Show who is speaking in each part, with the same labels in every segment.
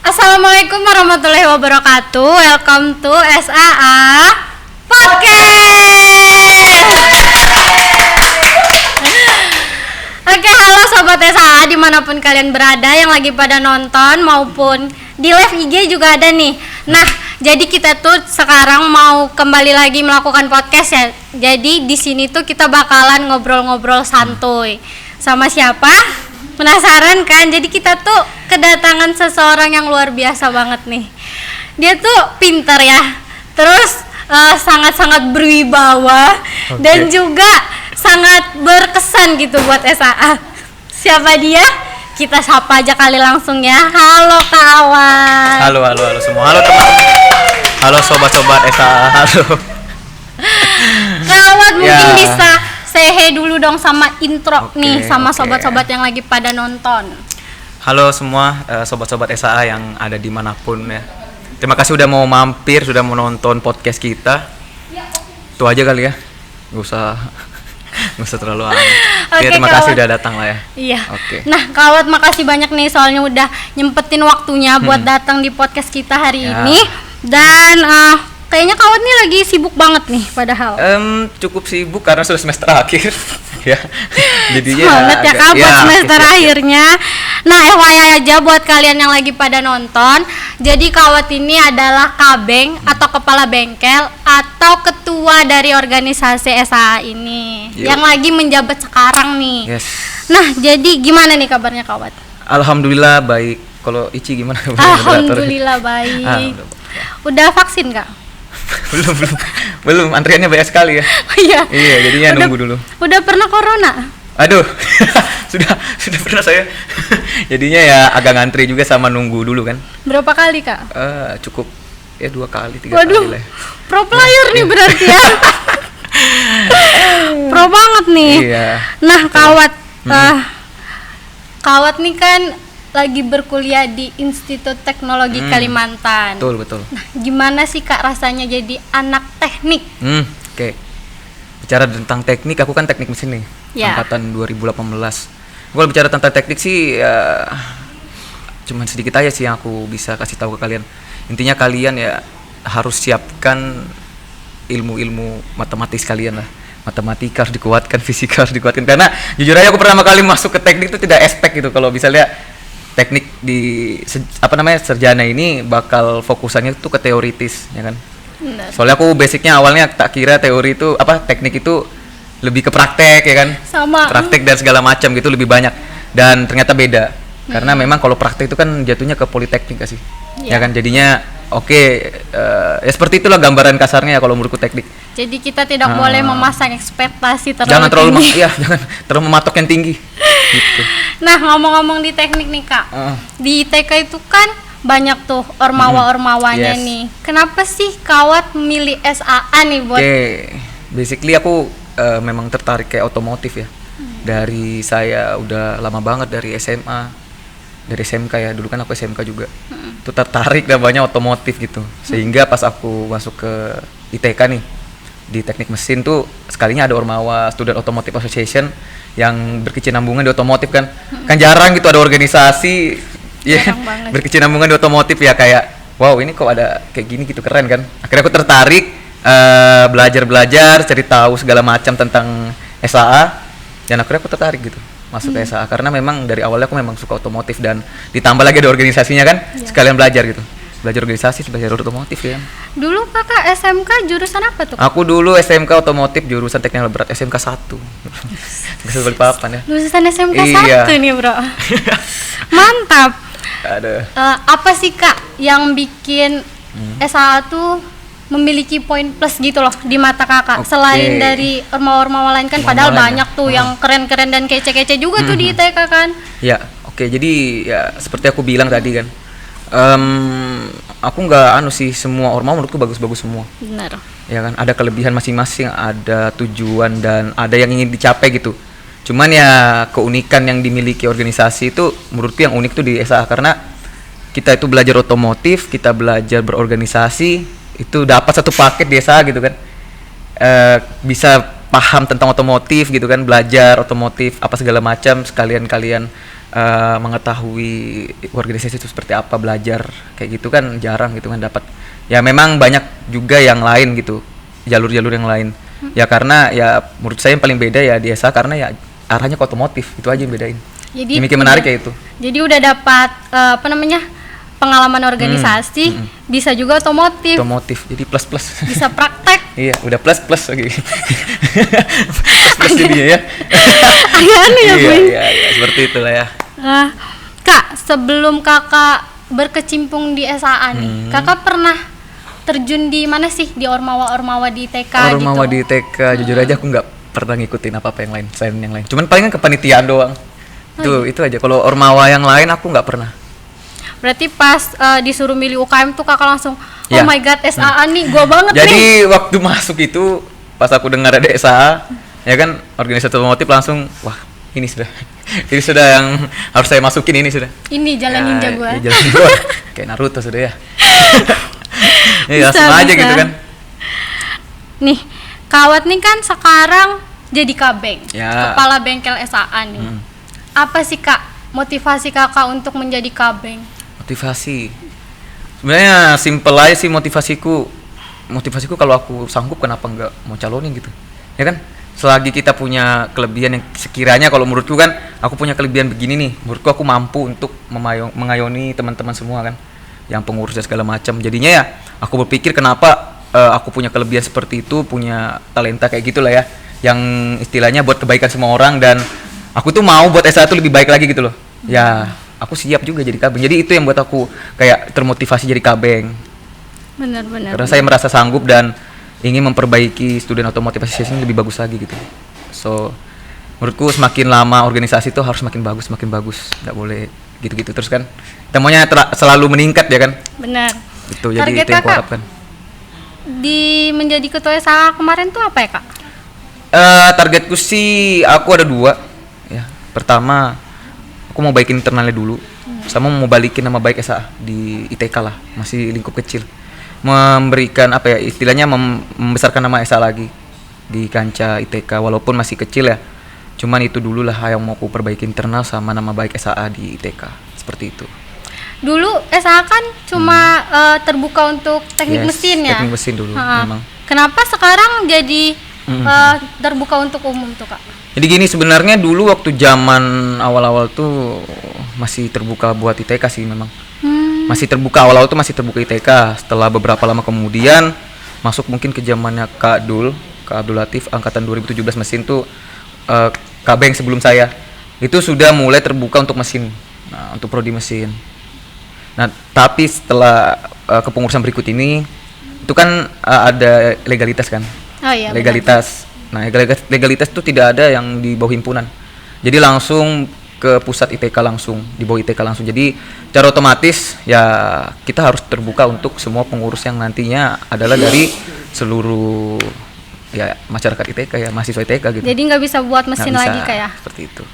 Speaker 1: Assalamualaikum warahmatullahi wabarakatuh. Welcome to SAA Podcast. Oke, halo Sobat SAA dimanapun kalian berada yang lagi pada nonton maupun di live IG juga ada nih. Nah, jadi kita tuh sekarang mau kembali lagi melakukan podcast ya. Jadi di sini tuh kita bakalan ngobrol-ngobrol santuy. Sama siapa? Penasaran kan? Jadi kita tuh kedatangan seseorang yang luar biasa banget nih. Dia tuh pinter ya. Terus sangat-sangat berwibawa dan juga sangat berkesan gitu buat SAA. Siapa dia? Kita sapa aja kali langsung ya. Halo kawan.
Speaker 2: Halo semua. Halo teman-teman. Halo sobat-sobat SAA. Halo.
Speaker 1: Kawan mungkin bisa say hey dulu dong sama intro nih sama sobat-sobat yang lagi pada nonton.
Speaker 2: Halo semua sobat-sobat SAA yang ada dimanapun ya. Terima kasih udah mau mampir, sudah mau nonton podcast kita. Itu aja kali ya. Gak usah terlalu aneh. Ya, terima kasih udah datang lah ya.
Speaker 1: Iya. Nah, Kawat makasih banyak nih soalnya udah nyempetin waktunya buat datang di podcast kita hari ini. Dan kayaknya Kawat nih lagi sibuk banget nih padahal.
Speaker 2: Cukup sibuk karena sudah semester akhir. Ya. Jadinya
Speaker 1: semangat ya Kak buat semester akhirnya. Nah, FYI aja buat kalian yang lagi pada nonton. Jadi Kawat ini adalah kabeng atau kepala bengkel atau ketua dari organisasi SAA ini yang lagi menjabat sekarang nih.
Speaker 2: Yes.
Speaker 1: Nah, jadi gimana nih kabarnya Kawat?
Speaker 2: Alhamdulillah baik. Kalau Ici gimana?
Speaker 1: Alhamdulillah baik. Udah vaksin Kak?
Speaker 2: belum antriannya banyak sekali ya. Iya jadinya nunggu dulu. Udah
Speaker 1: pernah corona?
Speaker 2: Aduh. sudah pernah saya. Jadinya ya agak ngantri juga sama nunggu dulu kan.
Speaker 1: Berapa kali Kak?
Speaker 2: Cukup ya 2 kali 3
Speaker 1: kali lah. Pro player nih berarti ya. Pro banget nih.
Speaker 2: Iya.
Speaker 1: Nah Kawat Kawat nih kan lagi berkuliah di Institut Teknologi Kalimantan.
Speaker 2: Betul. Nah,
Speaker 1: gimana sih Kak rasanya jadi anak teknik?
Speaker 2: Oke. Bicara tentang teknik, aku kan teknik mesin nih. Angkatan 2018. Kalau bicara tentang teknik sih cuman sedikit aja sih yang aku bisa kasih tahu ke kalian. Intinya kalian ya harus siapkan ilmu-ilmu matematis kalian lah. Matematika harus dikuatkan, fisika harus dikuatkan. Karena jujur aja aku pertama kali masuk ke teknik itu tidak expect gitu. Kalau bisa lihat teknik di sarjana ini bakal fokusannya tuh ke teoritis ya kan. Benar. Soalnya aku basicnya awalnya tak kira teori itu teknik itu lebih ke praktek ya kan. Sama. Praktek dan segala macam gitu lebih banyak dan ternyata beda. Karena memang kalau praktek itu kan jatuhnya ke politeknik gak sih? Ya kan jadinya ya seperti itulah gambaran kasarnya ya kalau menurutku teknik. Jadi kita tidak boleh memasang ekspektasi terlalu tinggi. Jangan terlalu mematok yang tinggi. Gitu.
Speaker 1: Nah, ngomong-ngomong di teknik nih Kak, di ITK itu kan banyak tuh ormawa-ormawanya nih. Kenapa sih Kawat memilih SAA nih buat?
Speaker 2: Basically aku memang tertarik kayak otomotif ya. Dari saya udah lama banget dari SMA, dari SMK ya. Dulu kan aku SMK juga. Tuh tertarik namanya otomotif gitu. Sehingga pas aku masuk ke ITK nih di teknik mesin tuh sekalinya ada ormawa Student Automotive Association yang berkesinambungan di otomotif kan. Kan jarang gitu ada organisasi berkesinambungan di otomotif ya, kayak wow ini kok ada kayak gini gitu, keren kan. Akhirnya aku tertarik belajar cari tahu segala macam tentang SAA dan akhirnya aku tertarik gitu masuk ke SAA karena memang dari awalnya aku memang suka otomotif dan ditambah lagi ada organisasinya kan, sekalian belajar gitu. Belajar organisasi, belajar otomotif ya.
Speaker 1: Dulu Kakak SMK jurusan apa tuh?
Speaker 2: Aku dulu SMK otomotif jurusan teknik berat SMK 1. Bisa balik papan ya.
Speaker 1: Lulusan SMK 1 nih bro. Mantap.
Speaker 2: Ada.
Speaker 1: Apa sih Kak yang bikin SAA tuh memiliki poin plus gitu loh di mata Kakak? Selain dari ormawa-ormawa lain kan padahal banyak tuh yang keren-keren dan kece-kece juga tuh di ITK kan.
Speaker 2: Ya, jadi ya seperti aku bilang tadi kan. Aku nggak sih, semua ormawa menurutku bagus-bagus semua.
Speaker 1: Benar.
Speaker 2: Ya kan, ada kelebihan masing-masing, ada tujuan dan ada yang ingin dicapai gitu. Cuman ya keunikan yang dimiliki organisasi itu menurutku yang unik tuh di SAA karena kita itu belajar otomotif, kita belajar berorganisasi, itu dapat satu paket di SAA gitu kan. Bisa paham tentang otomotif gitu kan, belajar otomotif apa segala macam, sekalian kalian mengetahui organisasi itu seperti apa, belajar kayak gitu kan jarang gitu kan dapat. Ya memang banyak juga yang lain gitu, jalur-jalur yang lain. Ya karena ya menurut saya yang paling beda ya di SA karena ya arahnya ke otomotif, itu aja yang bedain.
Speaker 1: Jadi
Speaker 2: yang bikin menarik kayak itu.
Speaker 1: Jadi udah dapat pengalaman organisasi, bisa juga otomotif.
Speaker 2: Otomotif, jadi plus.
Speaker 1: Bisa praktek.
Speaker 2: Iya, udah plus lagi. plus jadinya ya.
Speaker 1: Agak aneh ya, Bun.
Speaker 2: Iya, seperti itulah ya.
Speaker 1: Kak, sebelum kakak berkecimpung di SA nih, kakak pernah terjun di mana sih? Di ormawa-ormawa di TK gitu?
Speaker 2: Ormawa di TK, jujur aja aku nggak pernah ngikutin apa yang lain, selain yang lain. Cuman palingan kepanitiaan doang. Itu aja. Kalau ormawa yang lain aku nggak pernah.
Speaker 1: Berarti pas disuruh milih UKM tuh kakak langsung, oh
Speaker 2: Ya.
Speaker 1: my god, SAA nih, gua banget nih.
Speaker 2: Jadi waktu masuk itu pas aku dengar ada SA, ya kan organisasi otomotif langsung, wah ini sudah yang harus saya masukin ini sudah.
Speaker 1: Ini jalan ninja gua.
Speaker 2: Ya, jalan ninja. Kayak Naruto sudah ya. Iya, langsung aja
Speaker 1: bisa.
Speaker 2: gitu kan.
Speaker 1: Nih, Kawat nih kan sekarang jadi kabeng,
Speaker 2: Ya.
Speaker 1: kepala bengkel SAA nih. Apa sih Kak motivasi kakak untuk menjadi kabeng?
Speaker 2: Motivasi. Sebenarnya simple aja sih motivasiku kalau aku sanggup kenapa nggak mau calonin gitu. Ya kan? Selagi kita punya kelebihan yang sekiranya kalau menurutku kan aku punya kelebihan begini nih, menurutku aku mampu untuk mengayomi teman-teman semua kan yang pengurus dan segala macam. Jadinya ya aku berpikir kenapa aku punya kelebihan seperti itu, punya talenta kayak gitulah ya, yang istilahnya buat kebaikan semua orang, dan aku tuh mau buat SA itu lebih baik lagi gitu loh. Ya, aku siap juga jadi kabeng. Jadi itu yang buat aku kayak termotivasi jadi kabeng.
Speaker 1: Benar-benar.
Speaker 2: Karena saya merasa sanggup dan ingin memperbaiki Student Automotive Association lebih bagus lagi gitu. So, menurutku semakin lama organisasi itu harus makin bagus, nggak boleh gitu-gitu terus kan. Kita maunya selalu meningkat ya kan.
Speaker 1: Benar.
Speaker 2: Itu jadi
Speaker 1: Target
Speaker 2: itu yang aku
Speaker 1: kakak
Speaker 2: harapkan.
Speaker 1: di menjadi ketua SA kemarin tuh apa ya Kak?
Speaker 2: Targetku sih aku ada 2 ya. Pertama, aku mau baikin internalnya dulu, sama mau balikin nama baik SA di ITK lah, masih lingkup kecil. Memberikan apa ya istilahnya membesarkan nama SA lagi di kancah ITK walaupun masih kecil ya. Cuman itu dulu lah yang mau aku perbaiki internal sama nama baik SA di ITK, seperti itu.
Speaker 1: Dulu SA kan cuma terbuka untuk teknik mesin ya?
Speaker 2: Teknik mesin dulu memang.
Speaker 1: Kenapa sekarang jadi terbuka untuk umum tuh Kak?
Speaker 2: Jadi gini, sebenarnya dulu waktu zaman awal-awal tuh masih terbuka buat ITK sih memang. Masih terbuka, awal-awal tuh masih terbuka ITK. Setelah beberapa lama kemudian masuk mungkin ke zamannya Kak Abdul Latif angkatan 2017 mesin tuh kabeng sebelum saya. Itu sudah mulai terbuka untuk mesin. Nah, untuk prodi mesin. Nah, tapi setelah kepengurusan berikut ini itu kan ada legalitas kan?
Speaker 1: Oh iya.
Speaker 2: Legalitas. Nah, legalitas itu tidak ada yang di bawah himpunan. Jadi langsung ke pusat ITK langsung, di bawah ITK langsung. Jadi secara otomatis ya kita harus terbuka untuk semua pengurus yang nantinya adalah dari seluruh ya masyarakat ITK ya, mahasiswa ITK gitu.
Speaker 1: Jadi nggak bisa buat mesin
Speaker 2: Nggak
Speaker 1: lagi
Speaker 2: bisa,
Speaker 1: kayak?
Speaker 2: seperti itu.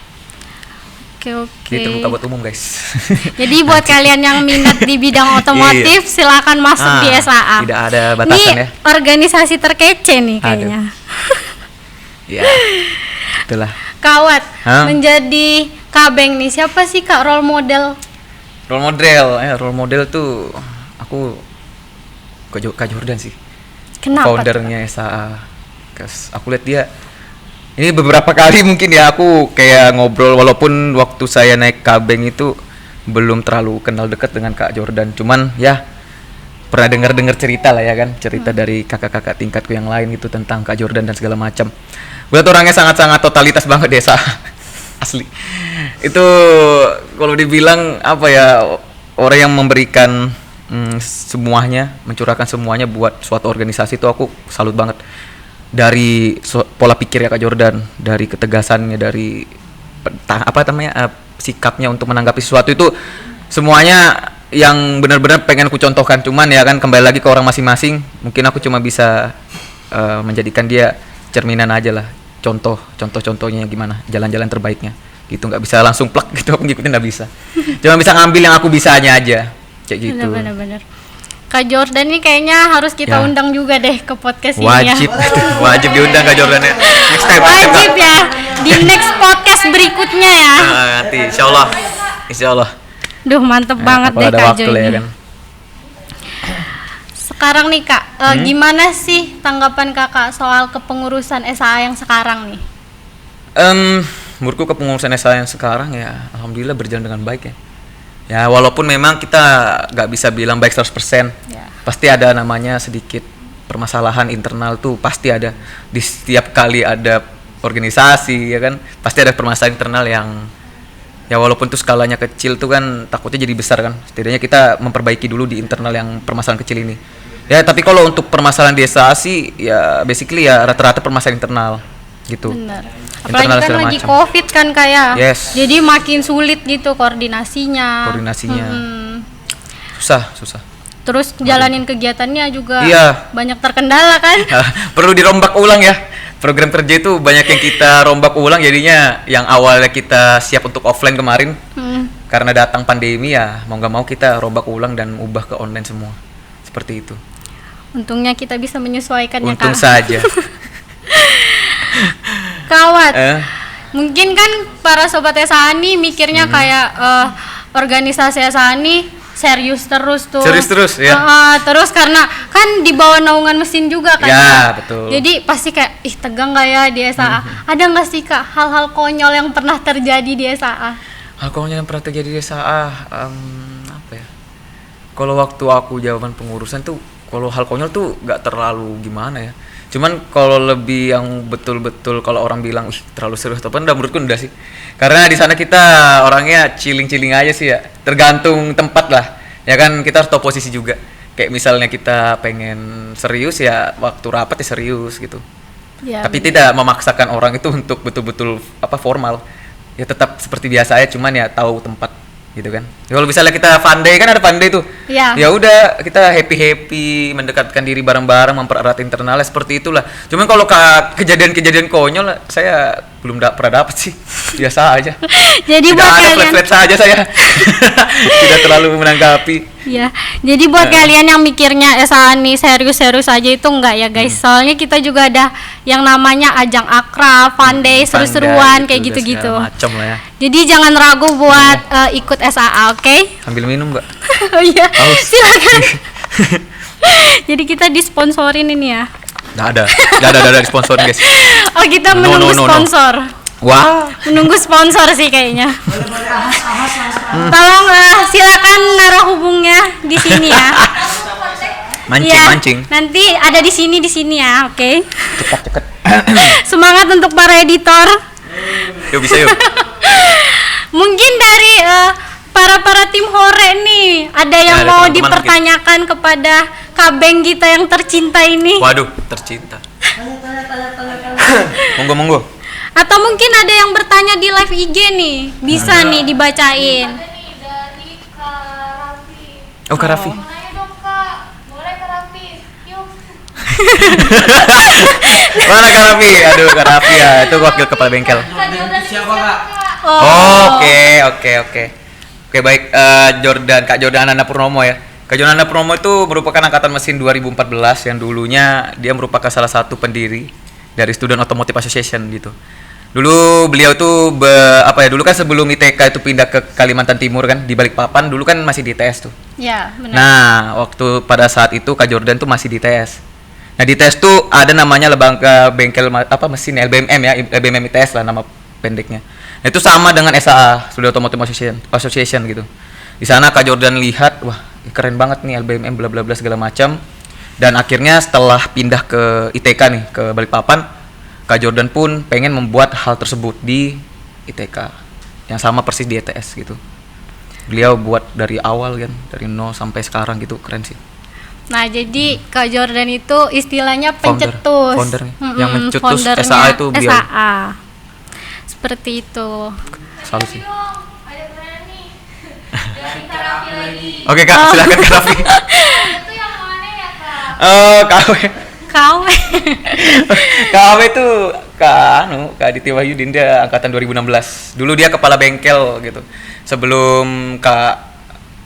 Speaker 1: Oke.
Speaker 2: Jadi terbuka buat umum guys.
Speaker 1: Jadi buat kalian yang minat di bidang otomotif silakan masuk di SAA.
Speaker 2: Tidak ada batasan
Speaker 1: Ini
Speaker 2: ya.
Speaker 1: organisasi terkece nih kayaknya.
Speaker 2: Ya, itulah.
Speaker 1: Kawat menjadi kabeng nih, siapa sih Kak role model?
Speaker 2: Role model tuh aku Kak Jordan sih.
Speaker 1: Kenapa?
Speaker 2: Foundernya SAA. Aku lihat dia ini beberapa kali mungkin ya aku kayak ngobrol, walaupun waktu saya naik kabeng itu belum terlalu kenal dekat dengan Kak Jordan, cuman ya pernah dengar cerita lah ya kan, cerita dari kakak-kakak tingkatku yang lain itu tentang Kak Jordan dan segala macam. Gue lihat orangnya sangat-sangat totalitas banget desa. Asli. Itu kalau dibilang apa ya, orang yang memberikan semuanya, mencurahkan semuanya buat suatu organisasi itu aku salut banget. Dari pola pikir ya Kak Jordan, dari ketegasannya, dari sikapnya untuk menanggapi sesuatu itu semuanya yang benar-benar pengen aku contohkan. Cuman ya kan kembali lagi ke orang masing-masing. Mungkin aku cuma bisa menjadikan dia cerminan aja lah, contohnya gimana jalan-jalan terbaiknya gitu. Nggak bisa langsung plak gitu aku ngikutin, nggak bisa. Cuma bisa ngambil yang aku bisanya aja kayak gitu.
Speaker 1: Benar. Kak Jordan ini kayaknya harus kita undang juga deh ke podcast ini ya.
Speaker 2: Wajib diundang Kak Jordan ya. Next time.
Speaker 1: Wajib ya di next podcast berikutnya ya.
Speaker 2: Nanti insyaallah. Insya Allah.
Speaker 1: Duh, mantep banget
Speaker 2: kalau
Speaker 1: deh
Speaker 2: ada
Speaker 1: Kak
Speaker 2: waktu
Speaker 1: Jo
Speaker 2: lah ya
Speaker 1: ini.
Speaker 2: kan.
Speaker 1: Sekarang nih Kak, gimana sih tanggapan Kakak soal kepengurusan SAA yang sekarang nih?
Speaker 2: Menurutku kepengurusan SA yang sekarang ya alhamdulillah berjalan dengan baik ya. Ya walaupun memang kita nggak bisa bilang baik 100%.
Speaker 1: Ya.
Speaker 2: Pasti ada namanya sedikit permasalahan internal tuh pasti ada. Di setiap kali ada organisasi ya kan, pasti ada permasalahan internal yang ya walaupun tuh skalanya kecil tuh kan takutnya jadi besar kan. Setidaknya kita memperbaiki dulu di internal yang permasalahan kecil ini. Ya tapi kalau untuk permasalahan di SA sih ya basically ya rata-rata permasalahan internal gitu.
Speaker 1: Bener. Apalagi
Speaker 2: Internal
Speaker 1: kan
Speaker 2: segala
Speaker 1: lagi
Speaker 2: macam.
Speaker 1: COVID kan kayak.
Speaker 2: Yes.
Speaker 1: Jadi makin sulit gitu koordinasinya.
Speaker 2: Susah.
Speaker 1: Terus jalanin kegiatannya juga
Speaker 2: Iya.
Speaker 1: banyak terkendala kan?
Speaker 2: Perlu dirombak ulang ya. Program kerja itu banyak yang kita rombak ulang jadinya yang awalnya kita siap untuk offline kemarin karena datang pandemi ya mau nggak mau kita rombak ulang dan ubah ke online semua. Seperti itu.
Speaker 1: Untungnya kita bisa menyesuaikannya
Speaker 2: Untung
Speaker 1: Kak.
Speaker 2: saja.
Speaker 1: Kawat. Mungkin kan para sobat SAA nih mikirnya kayak organisasi SAA nih serius terus tuh.
Speaker 2: Serius terus, ya.
Speaker 1: Terus karena kan di bawah naungan mesin juga kan.
Speaker 2: Ya,
Speaker 1: Kak?
Speaker 2: betul.
Speaker 1: Jadi pasti kayak tegang gak ya di SAA. Ada nggak sih Kak hal-hal konyol yang pernah terjadi di SAA?
Speaker 2: Hal konyol yang pernah terjadi di SA apa ya? Kalau waktu aku jawaban pengurusan tuh kalau hal konyol tuh nggak terlalu gimana ya. Cuman kalau lebih yang betul-betul kalau orang bilang terlalu serius atau apa, menurutku enggak sih. Karena di sana kita orangnya chilling-chilling aja sih ya. Tergantung tempat lah. Ya kan kita harus tahu posisi juga. Kayak misalnya kita pengen serius ya waktu rapat ya serius gitu.
Speaker 1: Ya,
Speaker 2: Tapi tidak memaksakan orang itu untuk betul-betul formal. Ya tetap seperti biasa aja cuman ya tahu tempat gitu kan. Ya, kalau misalnya kita fun day kan ada fun day tuh.
Speaker 1: Iya.
Speaker 2: Ya udah kita happy mendekatkan diri bareng-bareng mempererat internalnya seperti itulah. Cuman kalau kejadian-kejadian konyol saya belum pernah dapat sih. Biasa aja.
Speaker 1: Jadi
Speaker 2: Tidak
Speaker 1: buat
Speaker 2: ada
Speaker 1: kalian
Speaker 2: flat saja saya. Tidak terlalu menanggapi.
Speaker 1: ya, jadi buat kalian yang mikirnya SAA nih serius-serius aja itu enggak ya guys. Soalnya kita juga ada yang namanya ajang akrab, fun day, seru-seruan kayak gitu-gitu.
Speaker 2: Macam lah ya.
Speaker 1: Jadi jangan ragu buat ikut SAA, oke?
Speaker 2: Sambil minum enggak?
Speaker 1: Oh iya,
Speaker 2: Haus.
Speaker 1: silakan. Jadi kita disponsorin ini ya.
Speaker 2: Enggak ada sponsor guys.
Speaker 1: Oh, kita
Speaker 2: No,
Speaker 1: menunggu
Speaker 2: no.
Speaker 1: sponsor.
Speaker 2: Wah.
Speaker 1: Menunggu sponsor sih kayaknya. Tolong silakan naruh hubungnya di sini ya.
Speaker 2: Mancing.
Speaker 1: Nanti ada di sini ya, oke?
Speaker 2: Cepat.
Speaker 1: Semangat untuk para editor.
Speaker 2: Yuk bisa yuk.
Speaker 1: Mungkin dari para tim hore nih, ada yang
Speaker 2: ada
Speaker 1: mau
Speaker 2: teman-teman
Speaker 1: dipertanyakan kepada Kabeng kita yang tercinta ini?
Speaker 2: Waduh, tercinta. Monggo.
Speaker 1: Atau mungkin ada yang bertanya di live IG nih, bisa nih dibacain.
Speaker 3: Ada nih dari Kak Raffi.
Speaker 2: Oh, Kak Raffi.
Speaker 3: Mau nanya dong Kak, boleh Kak Raffi? Yuk.
Speaker 2: Mana Kak Raffi? Aduh, Kak Raffi ya, itu wakil kepala bengkel.
Speaker 3: Kak Jordan siapa Kak?
Speaker 2: Oke, baik. Kak Jordan Ananda Purnomo ya. Kak Jordan Ananda Purnomo itu merupakan angkatan mesin 2014 yang dulunya dia merupakan salah satu pendiri dari Student Automotive Association gitu. Dulu beliau tuh dulu kan sebelum ITK itu pindah ke Kalimantan Timur kan di Balikpapan, dulu kan masih di ITS tuh.
Speaker 1: Ya, benar.
Speaker 2: Nah, waktu pada saat itu Kak Jordan tuh masih di ITS. Nah, di ITS tuh ada namanya lembaga bengkel mesin LBMM ya, LBMM ITS lah nama pendeknya. Nah, itu sama dengan SAA, Student Automotive Association gitu. Di sana Kak Jordan lihat, wah, keren banget nih LBMM bla bla bla segala macam. Dan akhirnya setelah pindah ke ITK nih, ke Balikpapan, Kak Jordan pun pengen membuat hal tersebut di ITK yang sama persis di ITS gitu. Beliau buat dari awal kan, dari nol sampai sekarang gitu, keren sih.
Speaker 1: Nah, jadi Kak Jordan itu istilahnya pencetus.
Speaker 2: Foundernya. Yang mencetus
Speaker 1: foundernya
Speaker 2: SAA itu beliau.
Speaker 1: SAA. Seperti itu.
Speaker 2: Selalu sih.
Speaker 3: Dong, ada pertanyaan nih. Dari Kak Raffi lagi.
Speaker 2: Oke Kak, silakan Kak Raffi.
Speaker 3: Itu yang mana ya Kak?
Speaker 2: KW.
Speaker 1: Kau.
Speaker 2: KW itu Kak Aditya Wahyudin, dia angkatan 2016. Dulu dia kepala bengkel gitu. Sebelum Kak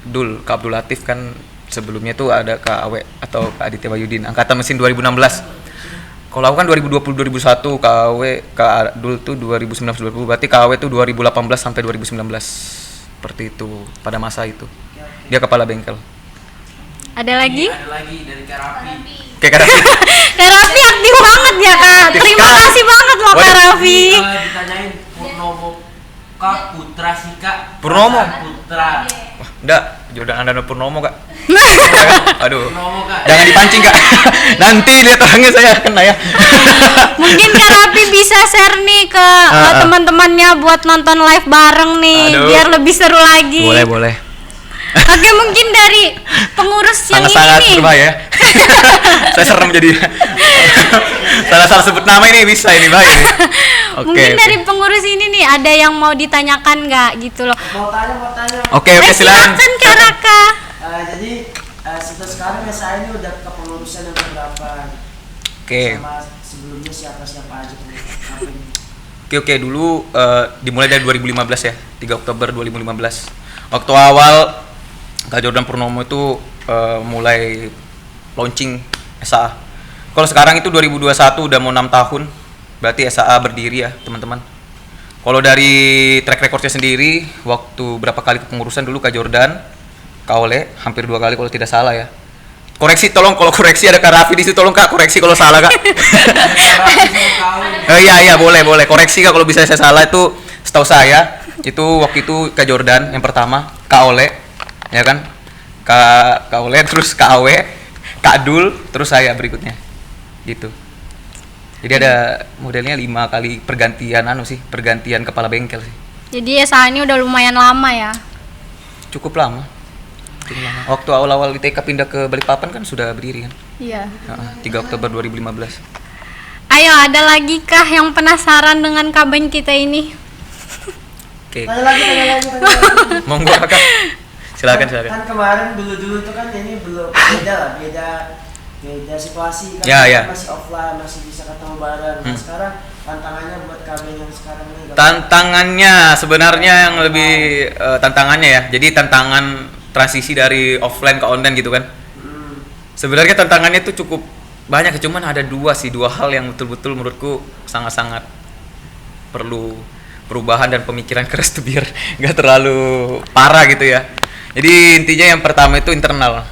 Speaker 2: Abdul Latif kan sebelumnya tuh ada Kak Awe atau Kak Aditya Wahyudin, angkatan mesin 2016. Kalau aku kan 2020 2021, Kak Abdul tuh 2019 2020, berarti Kak Awe tuh 2018 sampai 2019. seperti itu pada masa itu. Dia kepala bengkel.
Speaker 1: Ada lagi?
Speaker 4: Ada lagi dari Karapi.
Speaker 2: Kayak Kak Raffi.
Speaker 1: Kak Raffi aktif banget ya Kak.
Speaker 2: Aktif
Speaker 1: Terima
Speaker 2: sekali.
Speaker 1: kasih banget loh Kak
Speaker 2: Waduh.
Speaker 1: Raffi.
Speaker 4: Ditanyain Purnomo Kak Putra sih Kak.
Speaker 2: Purnomo?
Speaker 4: Putra.
Speaker 2: Wah, enggak, Jordan Andano Purnomo Kak. Aduh.
Speaker 4: Purnomo Kak.
Speaker 2: Jangan dipancing Kak. Nanti lihat orangnya saya kena ya.
Speaker 1: Mungkin Kak Raffi bisa share nih ke teman-temannya buat nonton live bareng nih,
Speaker 2: Aduh.
Speaker 1: biar lebih seru lagi.
Speaker 2: Boleh.
Speaker 1: Oke, mungkin dari pengurus yang
Speaker 2: Sangat-sangat
Speaker 1: ini nih.
Speaker 2: berbahaya. Saya serem jadi. Salah sebut nama ini bisa ini bahaya ini.
Speaker 1: Mungkin dari pengurus ini nih ada yang mau ditanyakan nggak gitu loh.
Speaker 4: Mau tanya.
Speaker 2: Oke, silakan.
Speaker 1: Silakan Kak Raka.
Speaker 4: Jadi sekarang saya ini udah kepengurusan yang berapa?
Speaker 2: Oke.
Speaker 4: Sama sebelumnya siapa aja pengurus?
Speaker 2: Oke, dulu dimulai dari 2015 ya, 3 Oktober 2015. Waktu awal Kak Jordan Purnomo itu mulai launching SAA. Kalau sekarang itu 2021 udah mau 6 tahun, berarti SAA berdiri ya teman-teman. Kalau dari track recordnya sendiri, waktu berapa kali kepengurusan dulu Kak Jordan, Kak Ole, hampir 2 kali kalau tidak salah ya. Koreksi tolong, kalau koreksi ada Kak Raffi di situ tolong Kak, koreksi kalau salah Kak. Iya boleh koreksi Kak kalau bisa saya salah. Itu setahu saya itu waktu itu Kak Jordan yang pertama, Kak Ole ya kan, Kak Ole, terus Kak Awe, Kak Dul, terus saya berikutnya gitu. Jadi ada modelnya 5 kali pergantian kepala bengkel sih.
Speaker 1: Jadi SAA ini udah lumayan lama ya.
Speaker 2: Cukup lama. Waktu awal-awal di TK pindah ke Balikpapan kan sudah berdiri kan.
Speaker 1: Iya.
Speaker 2: 3 Oktober 2015.
Speaker 1: Ayo, ada lagi kah yang penasaran dengan kabin kita ini?
Speaker 2: Oke.
Speaker 4: Tanya lagi.
Speaker 2: Monggo Kakak. Silakan.
Speaker 4: Kan kemarin dulu tuh kan ini belum beda situasi kan,
Speaker 2: Ya.
Speaker 4: masih offline, masih bisa ketemu bareng. Nah, sekarang tantangannya buat kalian yang sekarang ini.
Speaker 2: Tantangannya sebenarnya yang lebih tantangannya ya. Jadi tantangan transisi dari offline ke online gitu kan. Sebenarnya tantangannya itu cukup banyak, cuman ada dua hal yang betul-betul menurutku sangat-sangat perlu perubahan dan pemikiran keras tuh biar nggak terlalu parah gitu ya. Jadi intinya yang pertama itu internal.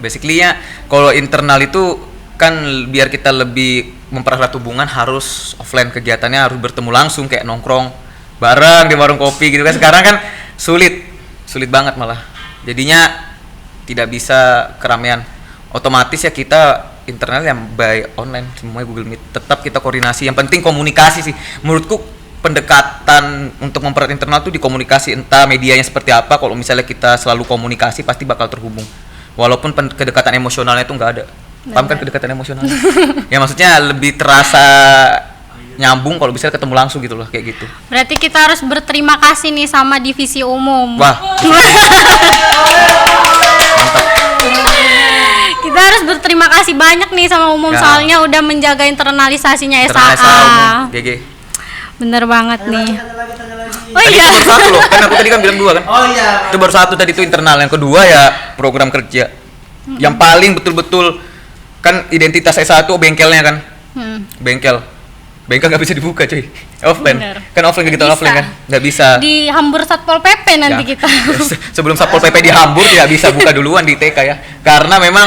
Speaker 2: Basically ya, kalau internal itu kan biar kita lebih mempererat hubungan harus offline, kegiatannya harus bertemu langsung kayak nongkrong bareng di warung kopi gitu kan. Sekarang kan sulit banget malah. Jadinya tidak bisa keramaian. Otomatis ya kita internal yang by online, semuanya Google Meet. Tetap kita koordinasi. Yang penting komunikasi sih. Menurutku pendekatan untuk mempererat internal tuh di komunikasi, entah medianya seperti apa. Kalau misalnya kita selalu komunikasi pasti bakal terhubung. Walaupun kedekatan emosionalnya itu nggak ada. Paham kan kedekatan emosional? Ya maksudnya lebih terasa nyambung kalau bisa ketemu langsung gitu loh, kayak gitu.
Speaker 1: Berarti kita harus berterima kasih nih sama divisi umum.
Speaker 2: Wah. Mantap.
Speaker 1: Kita harus berterima kasih banyak nih sama umum,
Speaker 2: Ya.
Speaker 1: soalnya udah menjaga internalisasinya
Speaker 2: Internal
Speaker 1: SAA.
Speaker 2: umum, GG.
Speaker 1: Bener banget nih.
Speaker 4: Tanya lagi.
Speaker 1: Oh
Speaker 2: Tadi
Speaker 1: iya.
Speaker 2: itu baru satu loh, kan aku tadi kan bilang 2 kan.
Speaker 4: Oh iya.
Speaker 2: Itu baru satu tadi itu internal, yang kedua ya program kerja. Yang paling betul-betul kan identitas S1 bengkelnya kan. Bengkel nggak bisa dibuka cuy, offline.
Speaker 1: Bener.
Speaker 2: Kan offline kegiatan
Speaker 1: Bisa.
Speaker 2: offline kan nggak bisa.
Speaker 1: Di Hambur Satpol PP nanti
Speaker 2: Ya.
Speaker 1: kita.
Speaker 2: Sebelum Satpol PP di Hambur tidak bisa buka duluan di TK ya, karena memang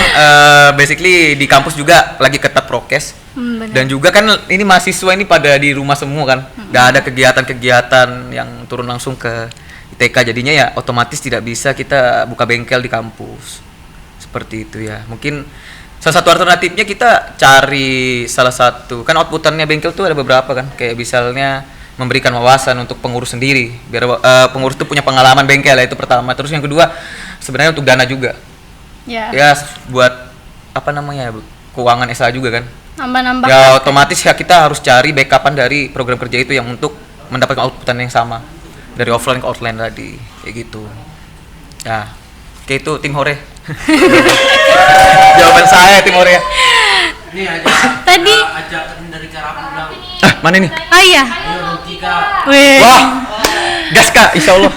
Speaker 2: basically di kampus juga lagi ketat prokes.
Speaker 1: Bener.
Speaker 2: Dan juga kan ini mahasiswa ini pada di rumah semua kan, nggak ada kegiatan-kegiatan yang turun langsung ke ITK, jadinya ya otomatis tidak bisa kita buka bengkel di kampus seperti itu ya. Mungkin salah satu alternatifnya kita cari salah satu, kan outputannya bengkel tuh ada beberapa kan, kayak misalnya memberikan wawasan untuk pengurus sendiri biar pengurus tuh punya pengalaman bengkel ya, itu pertama. Terus yang kedua sebenarnya untuk dana juga
Speaker 1: Ya.
Speaker 2: ya, buat apa namanya keuangan SA juga kan.
Speaker 1: Nambah-nambah.
Speaker 2: Ya otomatis ya kita harus cari backupan dari program kerja itu yang untuk mendapatkan outputan yang sama dari offline ke online tadi, kayak gitu. Ya, oke itu tim Hore. Jawaban saya tim Hore ya.
Speaker 4: Nih aja.
Speaker 1: Tadi.
Speaker 4: Ajakan dari Karapi bilang.
Speaker 2: Mana nih?
Speaker 1: Oh iya.
Speaker 4: Ayo Ruki Kak.
Speaker 1: Wih.
Speaker 2: Wah, gas Kak, insya Allah.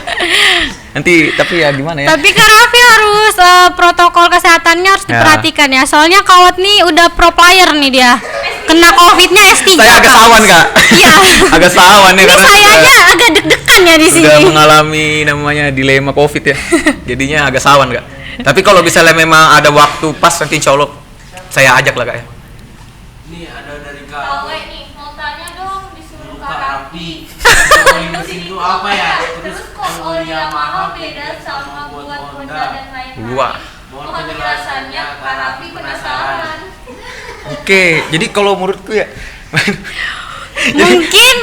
Speaker 2: Nanti tapi ya gimana ya?
Speaker 1: Tapi Kak Raffi harus protokol kesehatannya harus
Speaker 2: Ya.
Speaker 1: diperhatikan ya. Soalnya Kawat nih udah pro player nih dia. kena COVID-nya S3.
Speaker 2: Saya agak sawan Kak.
Speaker 1: Iya.
Speaker 2: Agak sawan ya
Speaker 1: Ini
Speaker 2: karena
Speaker 1: saya
Speaker 2: sudah-
Speaker 1: aja agak deg-degan ya di
Speaker 2: sudah
Speaker 1: sini.
Speaker 2: mengalami namanya dilema COVID ya. Jadinya agak sawan Kak. Tapi kalau misalnya memang ada waktu pas nanti insya Allah saya ajak lah Kak ya.
Speaker 4: Ini ada dari
Speaker 3: KW
Speaker 4: Kak
Speaker 3: nih, mau tanya dong disuruh
Speaker 4: Luka
Speaker 3: Karapi.
Speaker 4: Rapi. Oli mesin itu apa ya?
Speaker 3: Terus kok oli Yamaha beda sama buat Honda dan lain-lain?
Speaker 2: Wah.
Speaker 3: Mohon penjelasannya, Karapi penasaran.
Speaker 2: Oke, jadi kalau menurutku ya
Speaker 1: Mungkin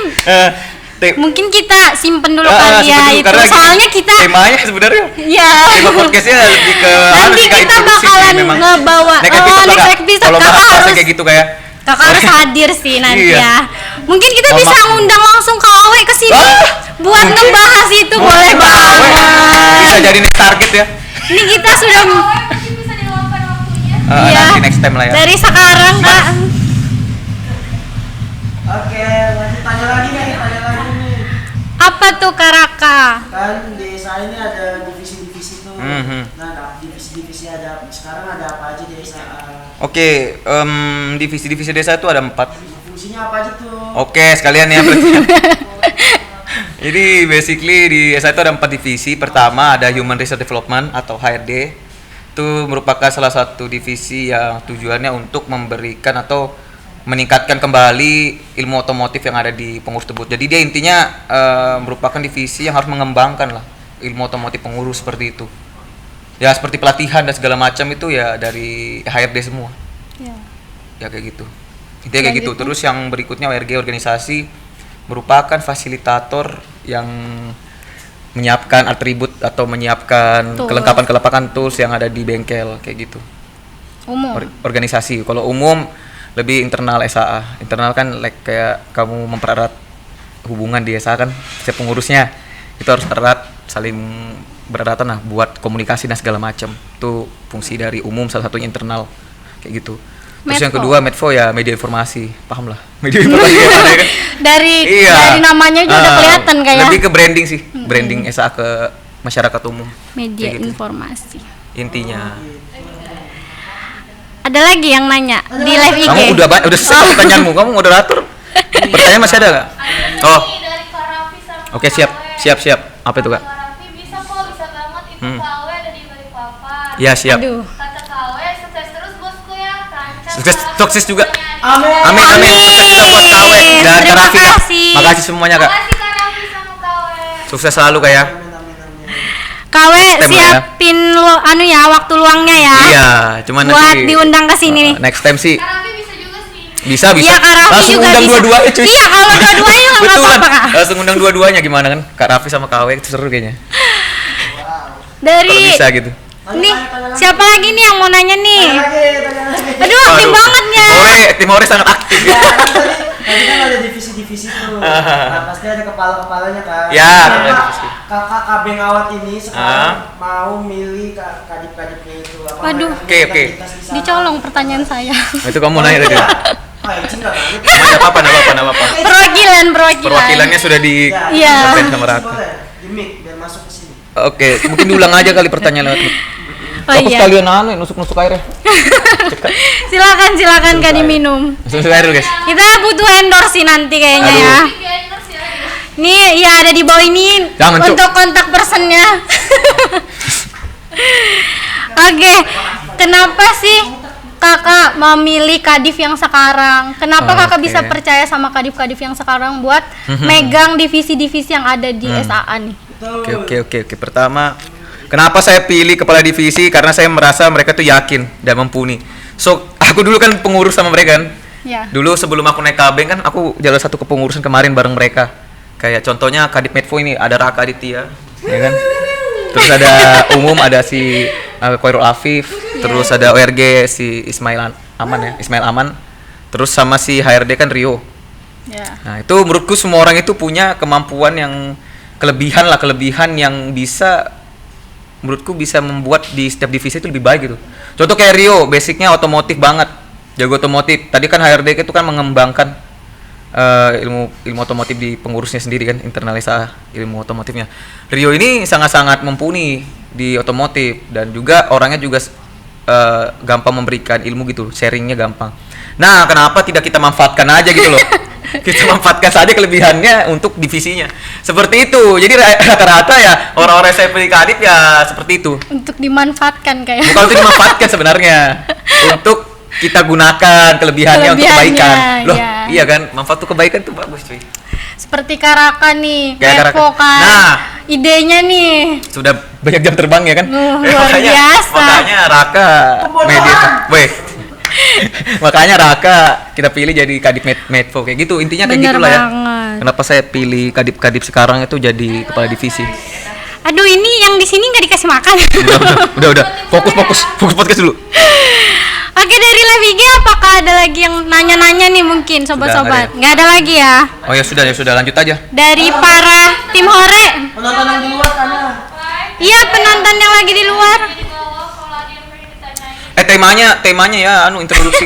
Speaker 2: te-
Speaker 1: mungkin kita simpen dulu
Speaker 2: Ah,
Speaker 1: kali ya
Speaker 2: simpen dulu,
Speaker 1: itu.
Speaker 2: karena
Speaker 1: Soalnya kita
Speaker 2: temanya sebenarnya
Speaker 1: ya.
Speaker 2: tema podcastnya lebih ke
Speaker 1: Nanti
Speaker 2: Kak,
Speaker 1: kita
Speaker 2: introduksi sih
Speaker 1: bakalan
Speaker 2: memang.
Speaker 1: ngebawa
Speaker 2: Next episode lah,
Speaker 1: next
Speaker 2: Kak.
Speaker 1: episode
Speaker 2: Kalau
Speaker 1: kakak
Speaker 2: bahas
Speaker 1: harus
Speaker 2: kayak gitu kayak
Speaker 1: kakak harus hadir sih nanti
Speaker 2: Iya.
Speaker 1: ya. Mungkin kita
Speaker 2: Mohon
Speaker 1: bisa
Speaker 2: maaf.
Speaker 1: ngundang langsung Kak Awe ke sini
Speaker 2: Ah,
Speaker 1: buat
Speaker 2: mungkin.
Speaker 1: ngebahas itu
Speaker 2: Mau
Speaker 1: boleh
Speaker 2: Kak Awe
Speaker 1: banget.
Speaker 2: bisa jadi next target ya.
Speaker 1: Ini kita sudah
Speaker 3: KW mungkin bisa diluangkan waktunya.
Speaker 1: Iya.
Speaker 2: Nanti next time lah ya.
Speaker 1: Dari sekarang Kak.
Speaker 4: Oke, lanjut tanya lagi nih.
Speaker 1: Apa tuh Karaka?
Speaker 4: Kan di desa ini ada divisi-divisi tuh.
Speaker 2: Mhm.
Speaker 4: Nah, divisi-divisi ada sekarang ada apa aja di desa?
Speaker 2: Oke, divisi-divisi desa itu ada 4.
Speaker 4: Fungsinya apa aja tuh?
Speaker 2: Oke, sekalian ya berarti. Jadi basically di desa itu ada 4 divisi. Pertama ada Human Resource Development atau HRD. Itu merupakan salah satu divisi yang tujuannya untuk memberikan atau meningkatkan kembali ilmu otomotif yang ada di pengurus tersebut. Jadi dia intinya merupakan divisi yang harus mengembangkan lah ilmu otomotif pengurus seperti itu. Ya seperti pelatihan dan segala macam itu ya dari HRD semua.
Speaker 1: Ya.
Speaker 2: Ya kayak gitu. Intinya kayak gitu. Terus yang berikutnya ORG organisasi merupakan fasilitator yang menyiapkan atribut atau menyiapkan
Speaker 1: Tools.
Speaker 2: kelengkapan tools yang ada di bengkel kayak gitu.
Speaker 1: Umum.
Speaker 2: Organisasi. Kalau umum lebih internal SAA. Internal kan like kayak kamu mempererat hubungan di SAA kan, setiap pengurusnya itu harus erat, saling bereratan lah buat komunikasi dan segala macam. Itu fungsi dari umum, salah satunya internal kayak gitu. Terus yang
Speaker 1: Medfo.
Speaker 2: kedua Medfo ya media informasi, paham lah. Media informasi ya, kan?
Speaker 1: Dari
Speaker 2: Iya.
Speaker 1: dari namanya aja udah
Speaker 2: Ah,
Speaker 1: kelihatan kayak
Speaker 2: lebih ke branding sih, branding SAA ke masyarakat umum.
Speaker 1: media
Speaker 2: Kayak gitu.
Speaker 1: informasi.
Speaker 2: Intinya.
Speaker 1: Ada lagi yang nanya di live IG.
Speaker 2: Kamu udah selesai pertanyaanmu, kamu moderator. Pertanyaan masih ada nggak? Oh,
Speaker 3: Ini dari Karapi sama
Speaker 2: oke siap,
Speaker 3: KW.
Speaker 2: siap. Apa itu Kak?
Speaker 3: Karapi bisa kok, bisa banget. Itu KW ada di Balikpapan.
Speaker 2: Ya siap.
Speaker 1: Aduh.
Speaker 3: Kata KW, sukses terus bosku ya. Lancar.
Speaker 2: Sukses,
Speaker 3: Karapi
Speaker 2: sukses juga.
Speaker 3: semuanya.
Speaker 4: Amin.
Speaker 2: Amin amin. Sukses juga buat KW dan
Speaker 1: Terima
Speaker 2: Karafi Kak.
Speaker 1: kasih.
Speaker 2: Makasih semuanya Kak.
Speaker 3: Makasih Karapi sama KW.
Speaker 2: Sukses selalu Kak ya.
Speaker 4: Amin, amin, amin.
Speaker 1: KW
Speaker 2: Tem ya.
Speaker 1: siapin anu ya waktu luangnya ya.
Speaker 2: Iya, cuman
Speaker 1: Buat
Speaker 2: nanti
Speaker 1: diundang ke sini nih.
Speaker 2: next time sih
Speaker 3: Karapi bisa juga sih.
Speaker 2: bisa.
Speaker 1: Iya, Kak Raffi
Speaker 2: Langsung
Speaker 1: juga
Speaker 2: undang
Speaker 1: bisa.
Speaker 2: dua-duanya cuy.
Speaker 1: Iya, kalau dua-duanya nggak
Speaker 2: Betulan.
Speaker 1: apa-apa, Kak.
Speaker 2: Langsung undang dua-duanya gimana kan? Kak Raffi sama KW itu seru kayaknya.
Speaker 1: Dari
Speaker 2: Kalau bisa gitu.
Speaker 1: nih siapa lagi nih yang mau nanya nih?
Speaker 4: Tanya lagi.
Speaker 1: Aduh, aktif banget ya.
Speaker 2: Tim Ore sangat aktif.
Speaker 4: Ya, kan tadi kan ada divisi-divisi tuh. Nah, pasti ada kepala-kepalanya kan.
Speaker 2: Ya,
Speaker 4: Nah,
Speaker 2: ada divisi.
Speaker 4: Kakak KB Ngawat ini sekarang mau milih kadip-kadipnya itu. Apa
Speaker 1: Waduh.
Speaker 4: namanya,
Speaker 2: Oke.
Speaker 4: aktivitas di sana.
Speaker 1: Dicolong pertanyaan saya.
Speaker 2: Nah, itu kamu nanya tadi.
Speaker 4: Ah, izin nggak kan?
Speaker 2: Enggak apa-apa.
Speaker 1: Perwakilan.
Speaker 2: Perwakilannya sudah di
Speaker 1: Iya.
Speaker 2: sampein sama Raka.
Speaker 4: Boleh, di mic biar masuk ke sini.
Speaker 2: Oke, mungkin diulang aja kali pertanyaan lewat mic.
Speaker 1: Oh
Speaker 2: Aku
Speaker 1: iya.
Speaker 2: sekalian nusuk-nusuk airnya.
Speaker 1: Silakan Kak diminum.
Speaker 2: Nusuk air dulu guys.
Speaker 1: Kita butuh endorse sih nanti kayaknya
Speaker 2: Aduh.
Speaker 1: ya.
Speaker 3: Tapi endorse ya.
Speaker 1: Nih, ya ada di bawah ini
Speaker 2: Jangan, Cuk.
Speaker 1: untuk kontak personnya. Oke, kenapa sih kakak memilih kadif yang sekarang? Kenapa
Speaker 2: Oh,
Speaker 1: kakak
Speaker 2: oke.
Speaker 1: bisa percaya sama kadif-kadif yang sekarang buat megang divisi-divisi yang ada di SAA nih?
Speaker 2: Oke. Pertama, kenapa saya pilih kepala divisi? Karena saya merasa mereka tuh yakin dan mumpuni. So, aku dulu kan pengurus sama mereka kan.
Speaker 1: Ya.
Speaker 2: Dulu sebelum aku naik kabeng kan aku jalan satu kepengurusan kemarin bareng mereka. Kayak contohnya Kadip Medfo ini ada Raka Aditya, ya kan? Terus ada umum ada si Koirul Afif, terus ada ORG si Ismail Aman. Terus sama si HRD kan Rio.
Speaker 1: Ya.
Speaker 2: Nah, itu menurutku semua orang itu punya kemampuan yang kelebihan yang bisa menurutku bisa membuat di setiap divisi itu lebih baik gitu. Contoh kayak Rio, basicnya otomotif banget, jago otomotif. Tadi kan HRD itu kan mengembangkan ilmu otomotif di pengurusnya sendiri kan, internalisa ilmu otomotifnya. Rio ini sangat-sangat mumpuni di otomotif dan juga orangnya juga gampang memberikan ilmu gitu, sharingnya gampang. Nah, kenapa tidak kita manfaatkan aja gitu loh? Kita manfaatkan saja kelebihannya untuk divisinya. Seperti itu. Jadi rata-rata ya orang-orang SMP Kadip ya seperti itu.
Speaker 1: Untuk dimanfaatkan kayak.
Speaker 2: Bukan untuk dimanfaatkan sebenarnya. Untuk kita gunakan kelebihannya untuk kebaikan. Loh, iya kan? Manfaat untuk kebaikan tuh bagus, cuy.
Speaker 1: Seperti Karaka nih,
Speaker 2: Kayak
Speaker 1: Revo
Speaker 2: Karaka.
Speaker 1: kan.
Speaker 2: Nah.
Speaker 1: Idenya nih.
Speaker 2: Sudah banyak jam terbang ya kan?
Speaker 1: Luar biasa.
Speaker 2: Makanya Raka media. Weh. Makanya Raka kita pilih jadi Kadip Medvo kayak gitu. Intinya kayak
Speaker 1: Bener
Speaker 2: gitulah ya.
Speaker 1: banget.
Speaker 2: Kenapa saya pilih Kadip sekarang itu jadi kepala divisi.
Speaker 1: Aduh, ini yang di sini nggak dikasih makan.
Speaker 2: Udah. Fokus podcast dulu.
Speaker 1: Oke, dari Live IG apakah ada lagi yang nanya-nanya nih mungkin sobat-sobat? Nggak ada lagi ya?
Speaker 2: Oh ya sudah lanjut aja.
Speaker 1: Dari para tim Hore.
Speaker 4: Penonton yang di luar sana.
Speaker 1: Iya, penonton yang lagi di luar.
Speaker 3: Di bawah kalau ada yang pengen ditanyain.
Speaker 2: Temanya ya introduksi.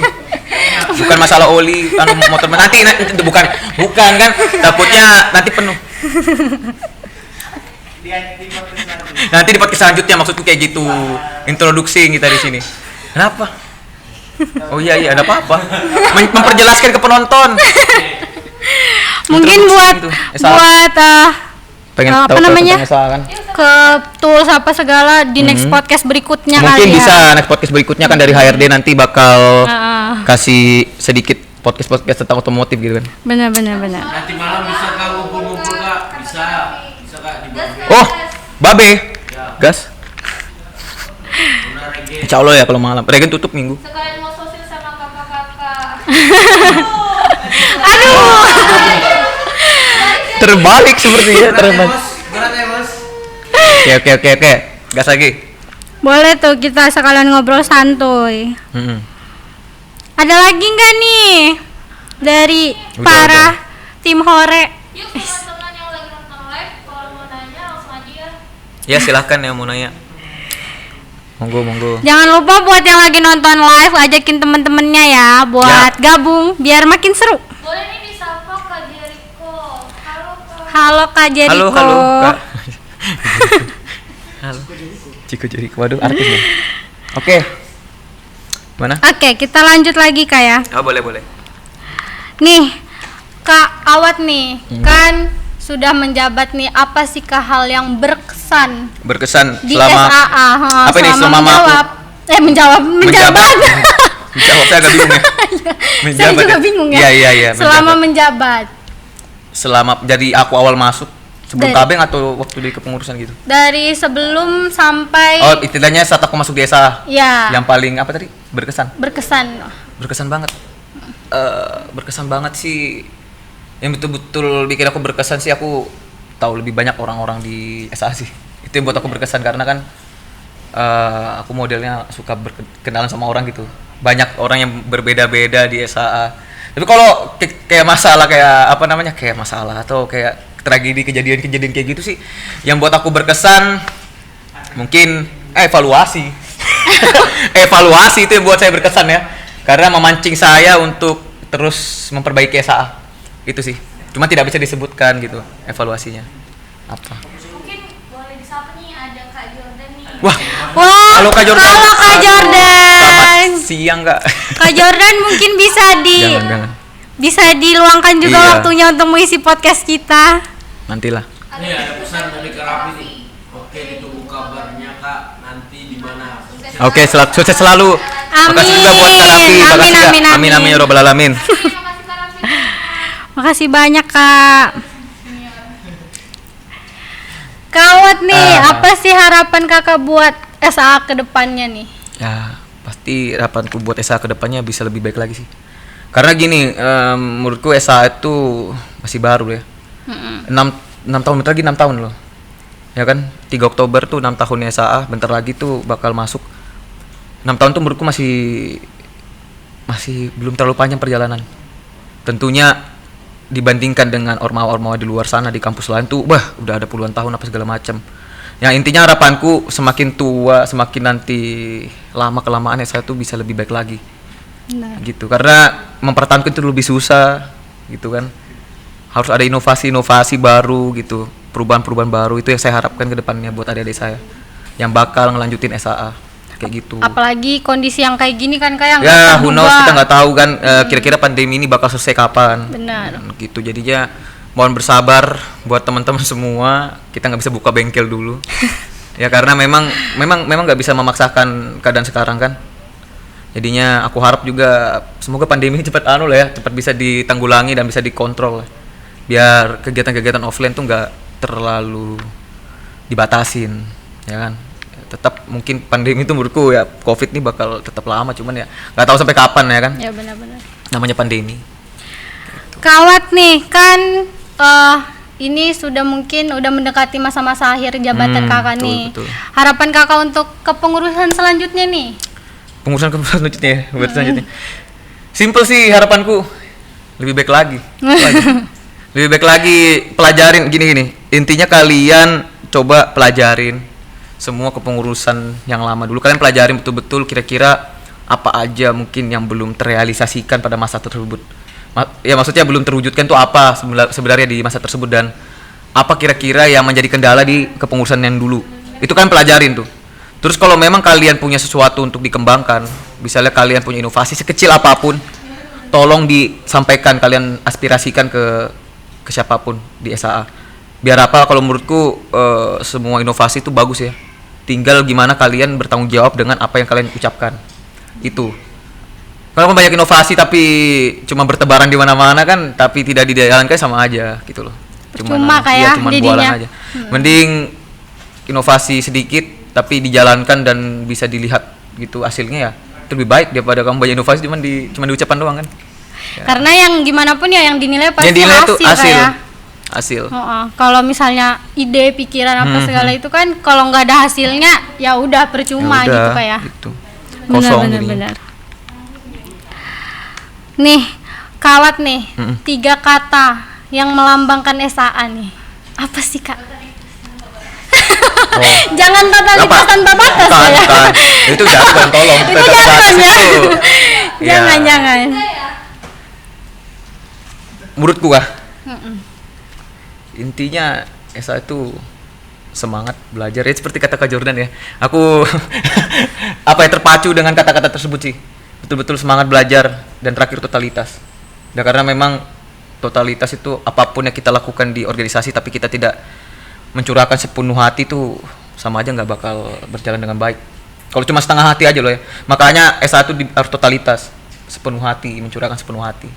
Speaker 2: Bukan masalah oli motor nanti itu bukan kan takutnya nanti penuh. Nanti di podcast selanjutnya maksudku kayak gitu. Introduksi kita di sini. Kenapa? Oh iya ada apa-apa. Memperjelaskan ke penonton.
Speaker 1: Mungkin buat
Speaker 2: Gitu.
Speaker 1: pengen apa namanya? Ke tools apa segala di next podcast berikutnya
Speaker 2: Mungkin
Speaker 1: kali
Speaker 2: bisa
Speaker 1: ya.
Speaker 2: next podcast berikutnya kan dari HRD nanti bakal
Speaker 1: Heeh.
Speaker 2: kasih sedikit podcast tentang otomotif gitu kan.
Speaker 1: Benar.
Speaker 5: Nanti malam bisa kak ngumpul-ngumpul kak, bisa kak di Babe.
Speaker 2: Oh, Babe. Gas. Insya Allah ya kalau malam. Regen tutup minggu.
Speaker 3: Sekalian mau sosil sama kakak-kakak.
Speaker 1: Aduh.
Speaker 2: Terbalik sepertinya terbalik.
Speaker 4: Berat ya, Bos.
Speaker 2: Oke. Gas lagi.
Speaker 1: Boleh tuh kita sekalian ngobrol santuy.
Speaker 2: Mm-mm.
Speaker 1: Ada lagi nggak nih dari
Speaker 2: Udah.
Speaker 1: para tim Hore?
Speaker 3: Yuk teman-teman yang lagi nonton live, kalau mau nanya langsung aja ya.
Speaker 2: Ya silahkan yang mau nanya. Monggo.
Speaker 1: Jangan lupa buat yang lagi nonton live ajakin temen-temennya ya buat gabung biar makin seru.
Speaker 3: Boleh nih disapa Kak Jericho. Halo Kak.
Speaker 1: Halo Kak Jericho.
Speaker 2: Halo Kak. Halo. Ciko Jericho. Waduh artis ya. Oke. Mana?
Speaker 1: Oke, kita lanjut lagi Kak ya.
Speaker 2: Oh boleh.
Speaker 1: Nih, Kak Awat nih, kan sudah menjabat nih, apa sih Kak hal yang berkesan
Speaker 2: Berkesan
Speaker 1: di
Speaker 2: selama
Speaker 1: SAA?
Speaker 2: apa ini selama
Speaker 1: menjawab? Menjawab.
Speaker 2: Menjawab saya agak bingung ya.
Speaker 1: Saya juga bingung ya.
Speaker 2: Iya.
Speaker 1: Selama menjabat.
Speaker 2: Selama jadi aku awal masuk sebelum
Speaker 1: Dari-
Speaker 2: kabeng atau waktu di kepengurusan gitu.
Speaker 1: Dari sebelum sampai
Speaker 2: Oh, istilahnya saat aku masuk di SA.
Speaker 1: ya
Speaker 2: Yang paling apa tadi? Berkesan.
Speaker 1: berkesan.
Speaker 2: Berkesan banget sih. Yang betul-betul bikin aku berkesan sih, aku tahu lebih banyak orang-orang di SA sih. Itu yang buat aku berkesan karena kan aku modelnya suka berkenalan sama orang gitu. Banyak orang yang berbeda-beda di SAA. Tapi kalau kayak masalah kayak masalah atau kayak tragedi kejadian kayak gitu sih yang buat aku berkesan mungkin evaluasi. Evaluasi itu yang buat saya berkesan ya. Karena memancing saya untuk terus memperbaiki SAA. Itu sih. Cuma tidak bisa disebutkan gitu evaluasinya. Apa?
Speaker 3: Mungkin boleh disapa nih, ada Kak Jordan nih.
Speaker 2: Wah,
Speaker 1: Wah,
Speaker 2: halo Kak Jordan.
Speaker 1: Halo Kak Jordan.
Speaker 2: Selamat siang Kak.
Speaker 1: Kak Jordan mungkin bisa
Speaker 2: Jangan.
Speaker 1: bisa diluangkan juga
Speaker 2: Iya.
Speaker 1: waktunya untuk mengisi podcast kita.
Speaker 2: Nantilah.
Speaker 5: Nih ada pesan dari Kak Raffi nih. Oke, ditunggu kabarnya kak, nanti di mana?
Speaker 2: Oke, sukses selalu. Makasih juga buat Kak Raffi.
Speaker 1: Amin,
Speaker 2: Makasih Kak.
Speaker 1: amin.
Speaker 2: Amin ya robbal alamin.
Speaker 3: Terima kasih Kak Raffi.
Speaker 1: Makasih banyak Kak. Kawat nih, apa sih harapan Kakak buat SA ke depannya nih?
Speaker 2: Ya, pasti harapanku buat SA kedepannya bisa lebih baik lagi sih. Karena gini, menurutku SA itu masih baru ya. 6 tahun, bentar lagi 6 tahun loh. Ya kan, 3 Oktober tuh 6 tahun SAA, bentar lagi tuh bakal masuk. 6 tahun tuh menurutku masih belum terlalu panjang perjalanan. Tentunya dibandingkan dengan ormawa-ormawa di luar sana di kampus lain tuh, udah ada puluhan tahun apa segala macam. Yang intinya harapanku semakin tua, semakin nanti lama kelamaan saya tuh bisa lebih baik lagi.
Speaker 1: Benar.
Speaker 2: Gitu. Karena mempertahankan itu lebih susah gitu kan. Harus ada inovasi-inovasi baru gitu, perubahan-perubahan baru itu yang saya harapkan ke depannya buat adik-adik saya yang bakal ngelanjutin SAA. kayak gitu.
Speaker 1: Apalagi kondisi yang kayak gini kan kayak
Speaker 2: Ya, who knows, kita nggak tahu kan kira-kira pandemi ini bakal selesai kapan.
Speaker 1: Benar.
Speaker 2: Gitu, jadinya mohon bersabar buat teman-teman semua. Kita nggak bisa buka bengkel dulu. Ya karena memang nggak bisa memaksakan keadaan sekarang kan. Jadinya aku harap juga semoga pandemi ini cepat cepat bisa ditanggulangi dan bisa dikontrol. Biar kegiatan-kegiatan offline tuh nggak terlalu dibatasin, ya kan. Tetap mungkin pandemi itu menurutku ya COVID ini bakal tetap lama, cuman ya nggak tahu sampai kapan ya kan.
Speaker 1: Ya benar-benar.
Speaker 2: Namanya pandemi.
Speaker 1: Kawat nih kan ini sudah mungkin udah mendekati masa-masa akhir jabatan kakak
Speaker 2: betul,
Speaker 1: nih.
Speaker 2: betul.
Speaker 1: Harapan kakak untuk kepengurusan selanjutnya nih?
Speaker 2: Pengurusan selanjutnya ya, buat selanjutnya. Simple sih harapanku. Lebih baik lagi. Lebih baik lagi pelajarin gini. Intinya kalian coba pelajarin semua kepengurusan yang lama dulu. Kalian pelajarin betul-betul kira-kira apa aja mungkin yang belum terrealisasikan pada masa tersebut. Ya maksudnya belum terwujudkan tuh apa sebenarnya di masa tersebut, dan apa kira-kira yang menjadi kendala di kepengurusan yang dulu. Itu kan pelajarin tuh. Terus kalau memang kalian punya sesuatu untuk dikembangkan, misalnya kalian punya inovasi sekecil apapun, tolong disampaikan, kalian aspirasikan ke siapapun di SAA. Biar apa, kalau menurutku semua inovasi itu bagus ya. Tinggal gimana kalian bertanggung jawab dengan apa yang kalian ucapkan. Itu. Kalau banyak inovasi tapi cuma bertebaran di mana-mana kan, tapi tidak dijalankan sama aja gitu loh.
Speaker 1: Cuma kayak
Speaker 2: cuman
Speaker 1: jadinya.
Speaker 2: bualan aja. Mending inovasi sedikit tapi dijalankan dan bisa dilihat gitu hasilnya ya. Itu lebih baik daripada kamu banyak inovasi cuma diucapkan doang kan. Ya.
Speaker 1: Karena yang gimana pun ya yang dinilai pasti
Speaker 2: Yang dinilai
Speaker 1: hasil,
Speaker 2: tuh hasil.
Speaker 1: kayak.
Speaker 2: Hasil.
Speaker 1: Kalau misalnya ide, pikiran apa segala itu kan kalau nggak ada hasilnya ya udah percuma
Speaker 2: Ya udah,
Speaker 1: gitu kayak.
Speaker 2: gitu. Kosong jadinya.
Speaker 1: Benar. Nih, Kawat nih, 3 kata yang melambangkan SAA nih. Apa sih, Kak? Jangan totalitas tanpa batas ya.
Speaker 2: Bukan. Itu jargon, tolong.
Speaker 1: Itu jargon ya.
Speaker 2: Ya.
Speaker 1: Jangan.
Speaker 2: Menurutku intinya SAA itu semangat belajar ya, seperti kata Kak Jordan ya. Aku terpacu dengan kata-kata tersebut sih. Betul-betul semangat belajar, dan terakhir totalitas. Dan karena memang totalitas itu apapun yang kita lakukan di organisasi tapi kita tidak mencurahkan sepenuh hati itu sama aja nggak bakal berjalan dengan baik. Kalau cuma setengah hati aja loh ya. Makanya S1 harus totalitas, sepenuh hati, mencurahkan sepenuh hati.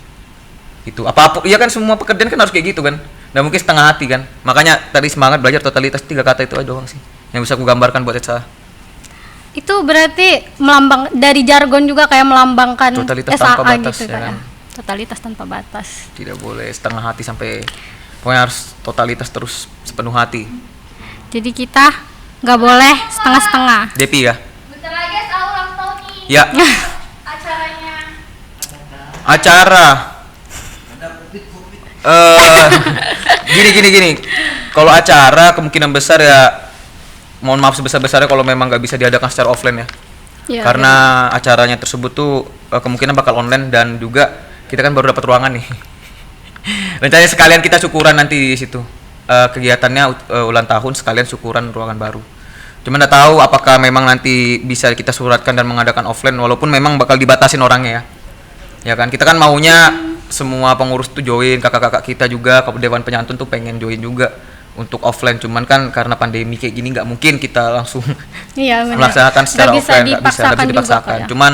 Speaker 2: Itu apapun, iya kan, semua pekerjaan kan harus kayak gitu kan. Nggak mungkin setengah hati kan. Makanya tadi semangat belajar, totalitas, 3 kata itu aja doang sih yang bisa aku gambarkan buat SAA.
Speaker 1: Itu berarti melambang dari jargon juga kayak melambangkan
Speaker 2: Totalitas
Speaker 1: SAA
Speaker 2: tanpa batas,
Speaker 1: gitu
Speaker 2: ya
Speaker 1: kan.
Speaker 2: kan?
Speaker 1: Totalitas tanpa batas.
Speaker 2: Tidak boleh setengah hati sampai, pokoknya harus totalitas terus sepenuh hati.
Speaker 1: Jadi kita nggak boleh setengah-setengah.
Speaker 2: Depi ya?
Speaker 3: Bentar lagi SAA ulang tahun nih.
Speaker 2: Ya.
Speaker 3: Acaranya.
Speaker 2: Acara. Gini. Kalau acara kemungkinan besar ya, mohon maaf sebesar-besarnya kalau memang nggak bisa diadakan secara offline ya.
Speaker 1: Ya,
Speaker 2: Karena acaranya tersebut tuh kemungkinan bakal online, dan juga kita kan baru dapat ruangan nih. Rencananya sekalian kita syukuran nanti di situ. Kegiatannya ulang tahun sekalian syukuran ruangan baru. Cuma nggak tahu apakah memang nanti bisa kita suratkan dan mengadakan offline, walaupun memang bakal dibatasin orangnya ya. Ya kan, kita kan maunya semua pengurus tuh join, kakak-kakak kita juga, Dewan Penyantun tuh pengen join juga untuk offline. Cuman kan karena pandemi kayak gini nggak mungkin kita langsung
Speaker 1: Iya, benar.
Speaker 2: melaksanakan secara
Speaker 1: Nggak bisa
Speaker 2: offline, nggak bisa
Speaker 1: dipaksakan juga
Speaker 2: dipaksakan.
Speaker 1: kok ya.
Speaker 2: Cuman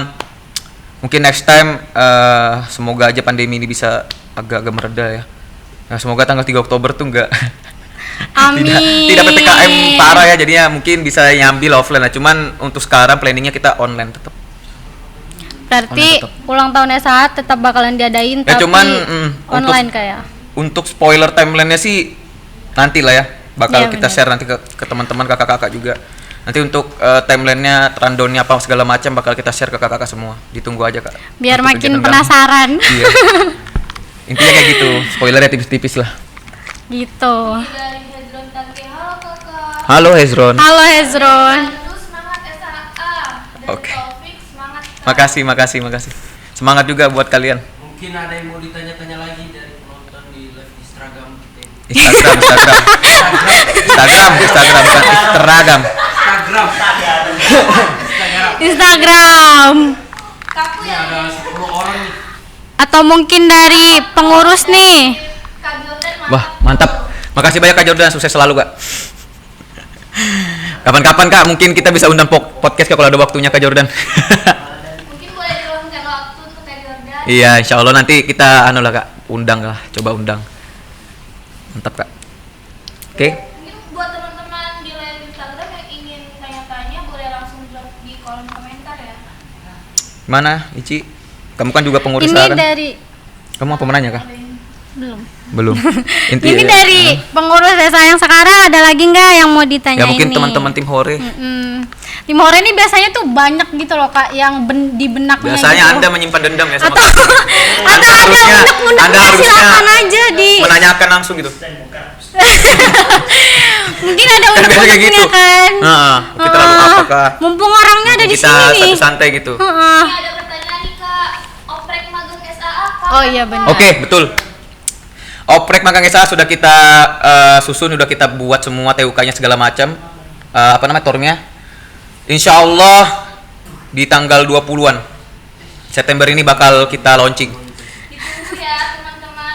Speaker 2: mungkin next time semoga aja pandemi ini bisa agak-agak mereda ya. Nah, semoga tanggal 3 Oktober tuh nggak
Speaker 1: Amin.
Speaker 2: tidak PPKM parah ya, jadinya mungkin bisa nyambil offline lah. Cuman untuk sekarang planningnya kita online tetap.
Speaker 1: Berarti
Speaker 2: Tetap.
Speaker 1: ulang tahun SAA tetap bakalan diadain
Speaker 2: Ya,
Speaker 1: tapi
Speaker 2: cuman
Speaker 1: online kayak.
Speaker 2: Untuk spoiler timelinenya sih nanti lah ya, bakal
Speaker 1: Iya,
Speaker 2: kita
Speaker 1: benar.
Speaker 2: share nanti ke teman-teman, kakak-kakak juga. Nanti untuk timelinenya, rundownnya apa segala macam bakal kita share ke kakak-kakak semua. Ditunggu aja Kak.
Speaker 1: Biar
Speaker 2: Untuk
Speaker 1: makin
Speaker 2: kegiatan kami.
Speaker 1: penasaran.
Speaker 2: Iya. Intinya kayak gitu, spoilernya tipis-tipis lah.
Speaker 1: Gitu.
Speaker 3: Dari Hezron Tangke. Halo kakak.
Speaker 2: Halo Hezron.
Speaker 1: Halo Hezron.
Speaker 3: Terus semangat SAA. Dari
Speaker 2: Oke.
Speaker 3: Taufik semangat kak.
Speaker 2: Makasih. Semangat juga buat kalian.
Speaker 5: Mungkin ada yang mau ditanya-tanya lagi dari penonton di live Instagram kita.
Speaker 2: Instagram. Bukan Instagram.
Speaker 5: Instagram.
Speaker 1: Instagram.
Speaker 3: Kaku
Speaker 5: Ini
Speaker 3: ya.
Speaker 5: ada 10 orang nih.
Speaker 1: Atau mungkin dari pengurus nih.
Speaker 3: Kak Jordan
Speaker 2: Wah, mantap. Makasih banyak Kak Jordan, sukses selalu Kak. Kapan-kapan Kak, mungkin kita bisa undang podcast Kak kalau ada waktunya Kak Jordan.
Speaker 3: Mungkin boleh diluangkan waktu untuk Kak Jordan.
Speaker 2: Iya, insya Allah nanti kita anu lah Kak, undang lah, coba undang. Mantap Kak. Oke.
Speaker 3: Mungkin buat teman-teman di live Instagram yang ingin tanya-tanya boleh langsung drop di kolom komentar ya.
Speaker 2: Mana, Ici? Kamu kan juga pengurus
Speaker 1: Ini
Speaker 2: kan?
Speaker 1: dari
Speaker 2: Kamu apa menanya Kak?
Speaker 1: belum.
Speaker 2: Belum.
Speaker 1: Ini dari pengurus desa yang sekarang ada lagi nggak yang mau ditanya
Speaker 2: Ya mungkin
Speaker 1: ini?
Speaker 2: teman-teman tim Hore.
Speaker 1: Tim Hore ini biasanya tuh banyak gitu loh Kak yang di benaknya
Speaker 2: Biasanya
Speaker 1: gitu.
Speaker 2: Anda menyimpan dendam ya sama
Speaker 1: atau
Speaker 2: kami.
Speaker 1: atau
Speaker 2: Anda
Speaker 1: ada
Speaker 2: harusnya-
Speaker 1: unek-uneknya
Speaker 2: Anda harusnya
Speaker 1: silakan aja di
Speaker 2: menanyakan langsung gitu.
Speaker 1: mungkin ada
Speaker 2: Kan biasa kayak
Speaker 1: unek-uneknya
Speaker 2: gitu.
Speaker 1: kan.
Speaker 2: Heeh, kita lalu
Speaker 1: Heeh.
Speaker 2: apakah
Speaker 1: Mumpung orangnya ada di
Speaker 2: kita
Speaker 1: sini nih.
Speaker 2: santai gitu.
Speaker 1: Heeh.
Speaker 3: Ini ada pertanyaan nih Kak. Oprek magang SAA kapan,
Speaker 1: Oh iya,
Speaker 3: Kak?
Speaker 1: benar.
Speaker 2: Oke, betul. Oprek magang SA sudah kita susun, sudah kita buat semua TUK-nya segala macam. Apa namanya tornya? Insya Allah di tanggal 20-an September ini bakal kita launching.
Speaker 3: Ditunggu ya teman-teman.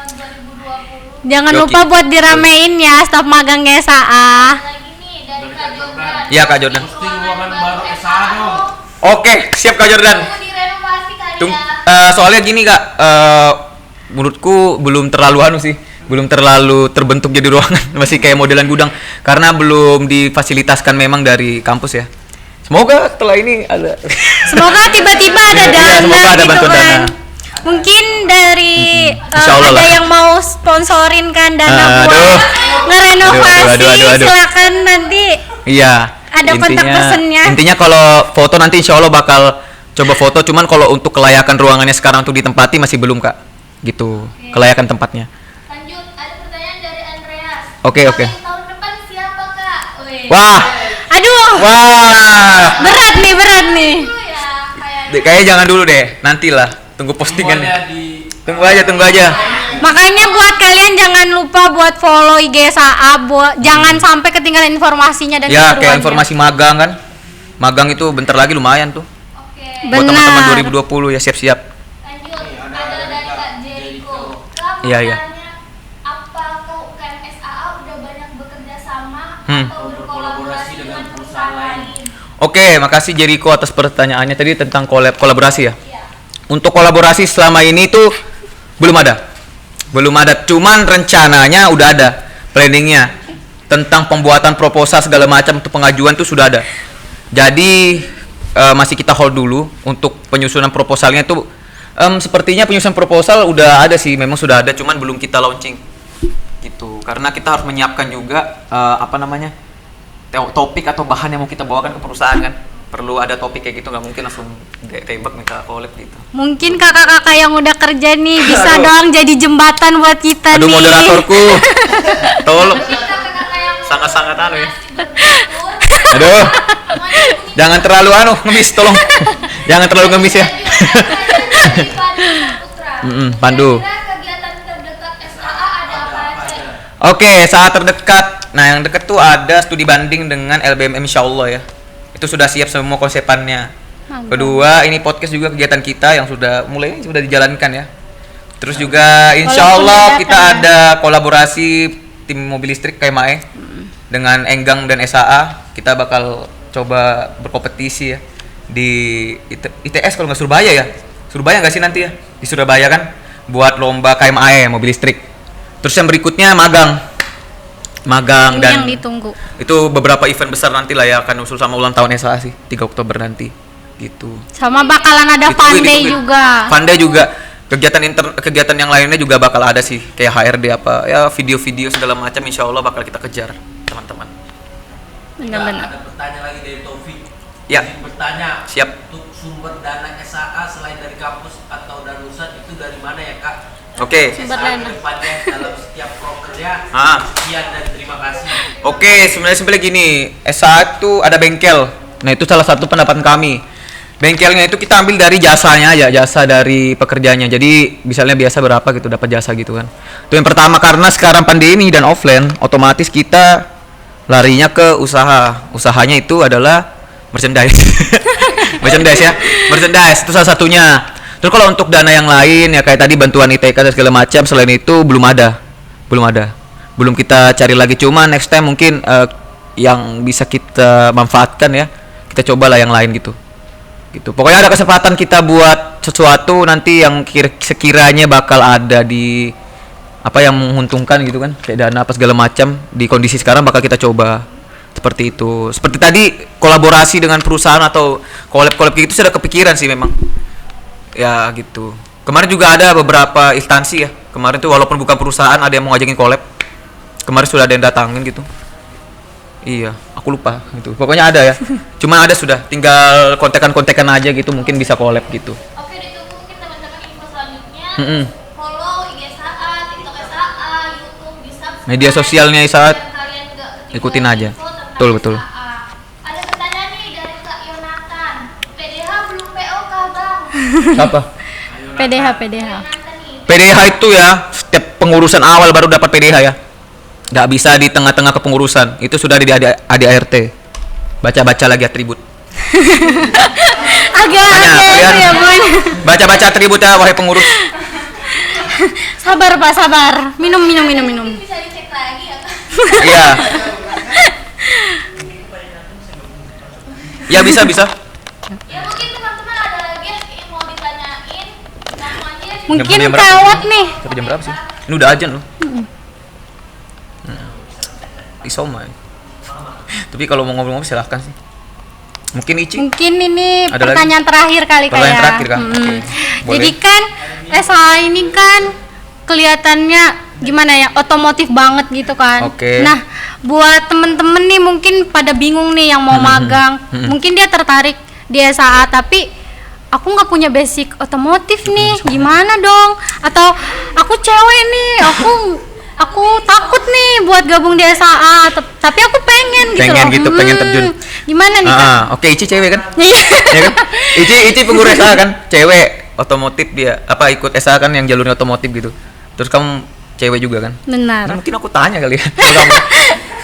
Speaker 3: 2020.
Speaker 1: Jangan
Speaker 2: Yoki.
Speaker 1: lupa buat diramein ya staf magang SAA.
Speaker 3: Ada lagi nih dari Kak Jordan.
Speaker 2: Iya, Kak Jordan.
Speaker 5: Posting ruangan baru SAA dong.
Speaker 2: Oke, siap Kak Jordan.
Speaker 3: Tunggu direnovasi kali
Speaker 2: Tung,
Speaker 3: ya.
Speaker 2: soalnya gini Kak, menurutku belum terlalu belum terlalu terbentuk jadi ruangan, masih kayak modelan gudang karena belum difasilitasikan memang dari kampus ya. Semoga setelah ini ada.
Speaker 1: Semoga tiba-tiba ada
Speaker 2: Iya,
Speaker 1: dana
Speaker 2: semoga ada
Speaker 1: gitu
Speaker 2: bantuan
Speaker 1: kan.
Speaker 2: dana.
Speaker 1: Mungkin dari
Speaker 2: Insya Allah
Speaker 1: ada
Speaker 2: lah.
Speaker 1: yang mau sponsorin kan dana
Speaker 2: Aduh.
Speaker 1: buat ngerenovasi,
Speaker 2: Aduh.
Speaker 1: silakan nanti.
Speaker 2: Iya.
Speaker 1: Ada kontak personnya.
Speaker 2: Intinya kalau foto nanti insya Allah bakal coba foto, cuman kalau untuk kelayakan ruangannya sekarang untuk ditempati masih belum Kak. Gitu, kelayakan tempatnya.
Speaker 3: Lanjut, ada pertanyaan dari Andreas.
Speaker 2: Oke.
Speaker 3: Paling tahun depan siapa Kak? Wih.
Speaker 2: Wah,
Speaker 1: Aduh,
Speaker 2: wah.
Speaker 1: berat nih.
Speaker 3: Dulu ya kayak
Speaker 2: Kayaknya jangan dulu deh, nantilah. Tunggu postingannya.
Speaker 5: Semuanya di
Speaker 2: Tunggu aja.
Speaker 1: Makanya buat kalian jangan lupa buat follow IG SAA, jangan sampai ketinggalan informasinya dan
Speaker 2: Ya,
Speaker 1: keseruannya.
Speaker 2: kayak informasi magang kan. Magang itu bentar lagi lumayan tuh.
Speaker 3: Oke.
Speaker 2: Buat teman-teman
Speaker 1: Benar.
Speaker 2: 2020 ya siap-siap.
Speaker 3: Lanjut, ada dari Kak Jericho. Kak,
Speaker 2: Iya, iya.
Speaker 3: pertanyaannya, apakah UKM SAA udah banyak bekerja sama
Speaker 2: Hmm.
Speaker 3: atau berkolaborasi dengan perusahaan lain?
Speaker 2: Oke, makasih Jericho atas pertanyaannya tadi tentang kolaborasi ya. Untuk kolaborasi selama ini tuh belum ada. Cuman rencananya udah ada, planningnya tentang pembuatan proposal segala macam untuk pengajuan tuh sudah ada. Jadi masih kita hold dulu untuk penyusunan proposalnya tuh. Sepertinya penyusunan proposal udah ada sih, memang sudah ada, cuman belum kita launching gitu. Karena kita harus menyiapkan juga topik atau bahan yang mau kita bawakan ke perusahaan kan. Perlu ada topik kayak gitu, nggak mungkin langsung tembak minta collab gitu.
Speaker 1: Mungkin kakak-kakak yang udah kerja nih bisa
Speaker 2: Aduh.
Speaker 1: dong jadi jembatan buat kita
Speaker 2: Aduh
Speaker 1: nih.
Speaker 2: moderatorku, tolong.
Speaker 3: Kita kakak-kakak yang
Speaker 2: Sangat-sangat anu ya.
Speaker 3: masih bersyukur,
Speaker 2: Aduh,
Speaker 3: semuanya hubungi
Speaker 2: jangan terlalu ngemis, tolong. Jangan terlalu ngemis ya.
Speaker 3: Dari Pandu Saputra.
Speaker 2: Pandu.
Speaker 3: Kira-kira kegiatan terdekat SAA ada apa aja?
Speaker 2: Oke, saat terdekat. Nah, yang dekat tuh ada studi banding dengan LBMM insyaallah ya. Itu sudah siap semua konsepannya. Kedua, ini podcast juga kegiatan kita yang sudah sudah dijalankan ya. Terus juga insyaallah
Speaker 1: Walaupun
Speaker 2: kita
Speaker 1: dadakan
Speaker 2: ada kolaborasi tim mobil listrik KMAE dengan Enggang dan SAA. Kita bakal coba berkompetisi ya di ITS kalau nggak Surabaya ya. Surabaya nggak sih nanti ya? Di Surabaya kan buat lomba KMAE mobil listrik. Terus yang berikutnya magang
Speaker 1: Ini
Speaker 2: dan
Speaker 1: yang ditunggu.
Speaker 2: itu beberapa event besar nanti lah ya akan usul sama ulang tahun SAA sih 3 Oktober nanti gitu.
Speaker 1: Sama bakalan ada
Speaker 2: Ditungguin,
Speaker 1: fun day
Speaker 2: ditungguin.
Speaker 1: juga.
Speaker 2: Fun day juga. Kegiatan yang lainnya juga bakal ada sih kayak HRD apa ya, video-video segala macam insya Allah bakal kita kejar teman-teman.
Speaker 1: Benar-benar.
Speaker 5: Ada pertanyaan lagi dari Taufik.
Speaker 2: Ya.
Speaker 5: Taufik bertanya.
Speaker 2: Siap.
Speaker 5: Untuk sumber dana SAA selain dari kampus atau Danusan itu dari mana ya Kak?
Speaker 2: Oke.
Speaker 1: Sumber
Speaker 5: SAA
Speaker 1: dana.
Speaker 5: kedepannya dalam setiap prokernya.
Speaker 2: Ah.
Speaker 5: Sekian dan terima kasih.
Speaker 2: Oke, sebenarnya gini, SAA itu ada bengkel. Nah, itu salah satu pendapatan kami. Bengkelnya itu kita ambil dari jasanya aja, jasa dari pekerjanya. Jadi, misalnya biasa berapa gitu dapat jasa gitu kan. Itu yang pertama, karena sekarang pandemi dan offline, otomatis kita larinya ke usaha. Usahanya itu adalah merchandise. Merchandise itu salah satunya. Terus kalau untuk dana yang lain ya kayak tadi bantuan ITK dan segala macam, selain itu belum ada. Belum kita cari lagi, cuma next time mungkin yang bisa kita manfaatkan ya. Kita cobalah yang lain gitu. Pokoknya ada kesempatan kita buat sesuatu nanti yang sekiranya bakal ada di apa yang menguntungkan gitu kan, kayak dana apa segala macam di kondisi sekarang bakal kita coba seperti itu. Seperti tadi kolaborasi dengan perusahaan atau collab gitu sudah kepikiran sih memang ya gitu. Kemarin juga ada beberapa instansi ya, kemarin tuh walaupun bukan perusahaan ada yang mau ngajakin collab, kemarin sudah ada yang datangin gitu. Iya, aku lupa gitu, pokoknya ada ya. Cuma ada sudah, tinggal kontekan aja gitu, mungkin bisa collab gitu.
Speaker 3: Oke, ditunggu mungkin teman-teman info selanjutnya. Follow IG SAA, TikTok SAA, YouTube, bisa
Speaker 2: Media sosialnya Isaat,
Speaker 3: kalian juga
Speaker 2: ikutin aja. Betul.
Speaker 3: Ada pertanyaan nih dari Kak Yonatan. PDH belum PO kah Bang?
Speaker 2: Siapa?
Speaker 1: PDH.
Speaker 3: Yonatan nih.
Speaker 2: PDH itu ya, setiap pengurusan awal baru dapat PDH ya. Nggak bisa di tengah-tengah kepengurusan, itu sudah di ADART. Baca-baca lagi atribut.
Speaker 1: Agak
Speaker 2: kalian.
Speaker 1: ya Bun.
Speaker 2: Baca-baca atribut ya, wahai pengurus.
Speaker 1: Sabar Pak, sabar. Minum.
Speaker 3: Mungkin bisa dicek lagi ya Kak?
Speaker 2: Iya. Ya bisa.
Speaker 3: Ya mungkin teman-teman ada lagi yang mau ditanyain. Langsung aja ya.
Speaker 1: Mungkin
Speaker 2: Jam berapa?
Speaker 1: kawat nih.
Speaker 2: Sampai jam berapa sih? Ini udah ajan loh. Isoma. Tapi kalau mau ngobrol-ngobrol silahkan sih. Mungkin Ici.
Speaker 1: Mungkin ini
Speaker 2: Ada
Speaker 1: pertanyaan terakhir kali Kak
Speaker 2: Pertanyaan
Speaker 1: ya.
Speaker 2: terakhir, Kak. Oke. Boleh.
Speaker 1: Jadi kan SAA ini kan kelihatannya gimana ya, otomotif banget gitu kan.
Speaker 2: Oke.
Speaker 1: Nah, buat temen-temen nih mungkin pada bingung nih yang mau magang. Mungkin dia tertarik di SAA tapi aku nggak punya basic otomotif nih, gimana dong? Atau aku cewek nih, aku takut nih buat gabung di SAA, tapi aku pengen gitu loh.
Speaker 2: Pengen terjun.
Speaker 1: Gimana nih Kak?
Speaker 2: Oke, Ici cewek kan?
Speaker 1: Iya.
Speaker 2: Ya kan? Ici pengurus SAA kan? Cewek, otomotif dia. Apa ikut SAA kan yang jalurnya otomotif gitu. Terus kamu cewek juga kan?
Speaker 1: Benar.
Speaker 2: Nah, mungkin aku tanya kali ya. Kalau kamu.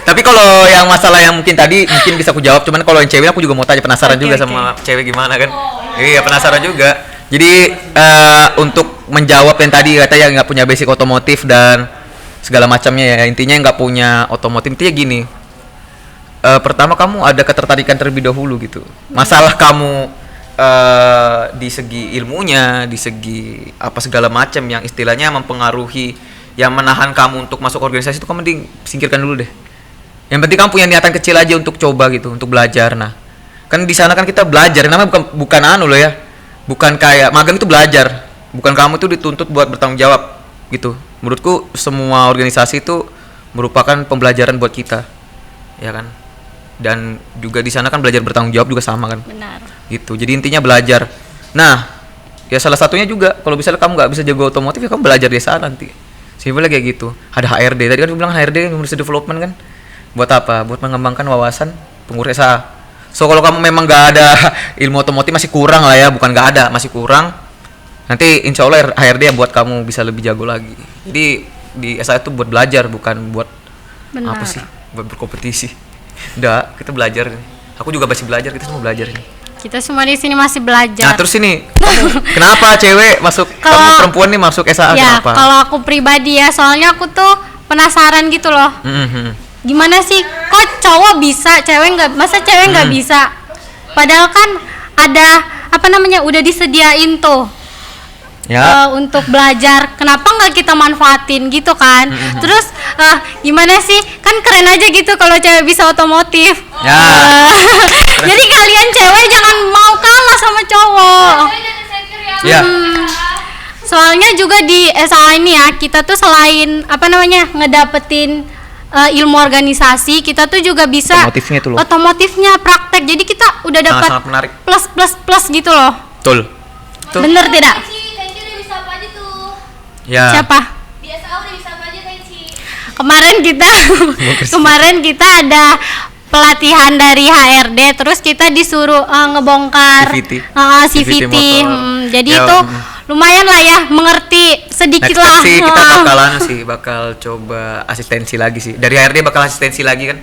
Speaker 2: Tapi kalau yang masalah yang mungkin tadi mungkin bisa aku jawab, cuman kalau yang cewek aku juga mau tanya, penasaran juga sama cewek gimana kan? Iya, penasaran juga. Jadi untuk menjawab yang tadi katanya nggak punya basic otomotif dan segala macamnya ya, intinya nggak punya otomotif, intinya gini. Pertama kamu ada ketertarikan terlebih dahulu gitu. Masalah kamu di segi ilmunya, di segi apa segala macam yang istilahnya mempengaruhi, yang menahan kamu untuk masuk organisasi itu kamu mending singkirkan dulu deh. Yang penting kamu punya niatan kecil aja untuk coba gitu, untuk belajar. Nah, kan di sana kan kita belajar, namanya bukan anu loh ya. Bukan kayak magang itu belajar. Bukan kamu tuh dituntut buat bertanggung jawab gitu. Menurutku semua organisasi itu merupakan pembelajaran buat kita. Ya kan? Dan juga di sana kan belajar bertanggung jawab juga sama kan?
Speaker 1: Benar.
Speaker 2: Gitu. Jadi intinya belajar. Nah, ya salah satunya juga kalau misalnya kamu nggak bisa jago otomotif ya kamu belajar di sana nanti. Simpelnya kayak gitu. Ada HRD. Tadi kan aku bilang HRD, Human Resource Development kan. Buat apa? Buat mengembangkan wawasan pengurus SAA. So kalau kamu memang nggak ada ilmu otomotif, masih kurang lah ya, bukan nggak ada, masih kurang. Nanti insya Allah HRD yang buat kamu bisa lebih jago lagi. Jadi di SAA itu buat belajar, bukan buat
Speaker 1: Benar.
Speaker 2: apa sih? Buat berkompetisi. Udah, kita belajar. Aku juga masih belajar, kita semua belajar ini.
Speaker 1: Kita semua di sini masih
Speaker 2: Nah
Speaker 1: belajar.
Speaker 2: terus ini, kenapa cewek masuk, kamu perempuan nih masuk SAA
Speaker 1: Ya,
Speaker 2: kenapa?
Speaker 1: kalau aku pribadi ya, soalnya aku tuh penasaran gitu loh. Gimana sih, kok cowok bisa, cewek nggak? Masa cewek nggak bisa? Padahal kan ada apa namanya, udah disediain tuh
Speaker 2: Ya.
Speaker 1: untuk belajar. Kenapa nggak kita manfaatin gitu kan? Terus gimana sih? Kan keren aja gitu kalau cewek bisa otomotif.
Speaker 2: Ya.
Speaker 1: Jadi kalian cewek jangan mau kalah sama cowok.
Speaker 3: Saya jadi insecure ya.
Speaker 2: Ya.
Speaker 1: Soalnya juga di SAA ini ya, kita tuh selain apa namanya ngedapetin ilmu organisasi, kita tuh juga bisa
Speaker 2: Otomotifnya itu loh.
Speaker 1: otomotifnya praktek. Jadi kita udah dapat
Speaker 2: Sangat menarik.
Speaker 1: plus gitu loh.
Speaker 2: Betul. Tuh.
Speaker 1: Bener tidak?
Speaker 3: Tenci udah bisa apa aja tuh?
Speaker 2: Ya.
Speaker 1: Siapa?
Speaker 3: Di SAA udah bisa apa aja Tenci?
Speaker 1: Kemarin kita ada pelatihan dari HRD, terus kita disuruh ngebongkar
Speaker 2: CVT.
Speaker 1: CVT.
Speaker 2: motor.
Speaker 1: Jadi
Speaker 2: Ya,
Speaker 1: itu lumayan lah ya, mengerti sedikit
Speaker 2: Next
Speaker 1: lah.
Speaker 2: time sih kita bakal coba asistensi lagi sih. Dari HRD bakal asistensi lagi kan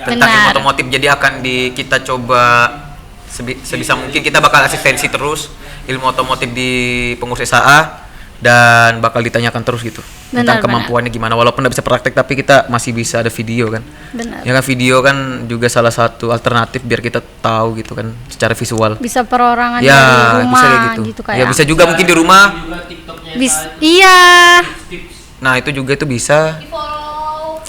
Speaker 2: tentang
Speaker 1: Benar.
Speaker 2: ilmu otomotif. Jadi akan kita coba sebisa mungkin kita bakal asistensi terus ilmu otomotif di pengurus SAA dan bakal ditanyakan terus gitu tentang kemampuannya gimana, walaupun nggak bisa praktek tapi kita masih bisa ada video kan.
Speaker 1: Benar.
Speaker 2: Ya kan video kan juga salah satu alternatif biar kita tahu gitu kan secara visual.
Speaker 1: Bisa perorangan
Speaker 2: Ya
Speaker 1: dari rumah
Speaker 2: bisa kayak gitu.
Speaker 1: kayak.
Speaker 2: Ya bisa juga mungkin di rumah.
Speaker 5: Juga TikToknya
Speaker 1: Iya.
Speaker 5: tips.
Speaker 2: Nah itu juga itu bisa.
Speaker 3: Di follow.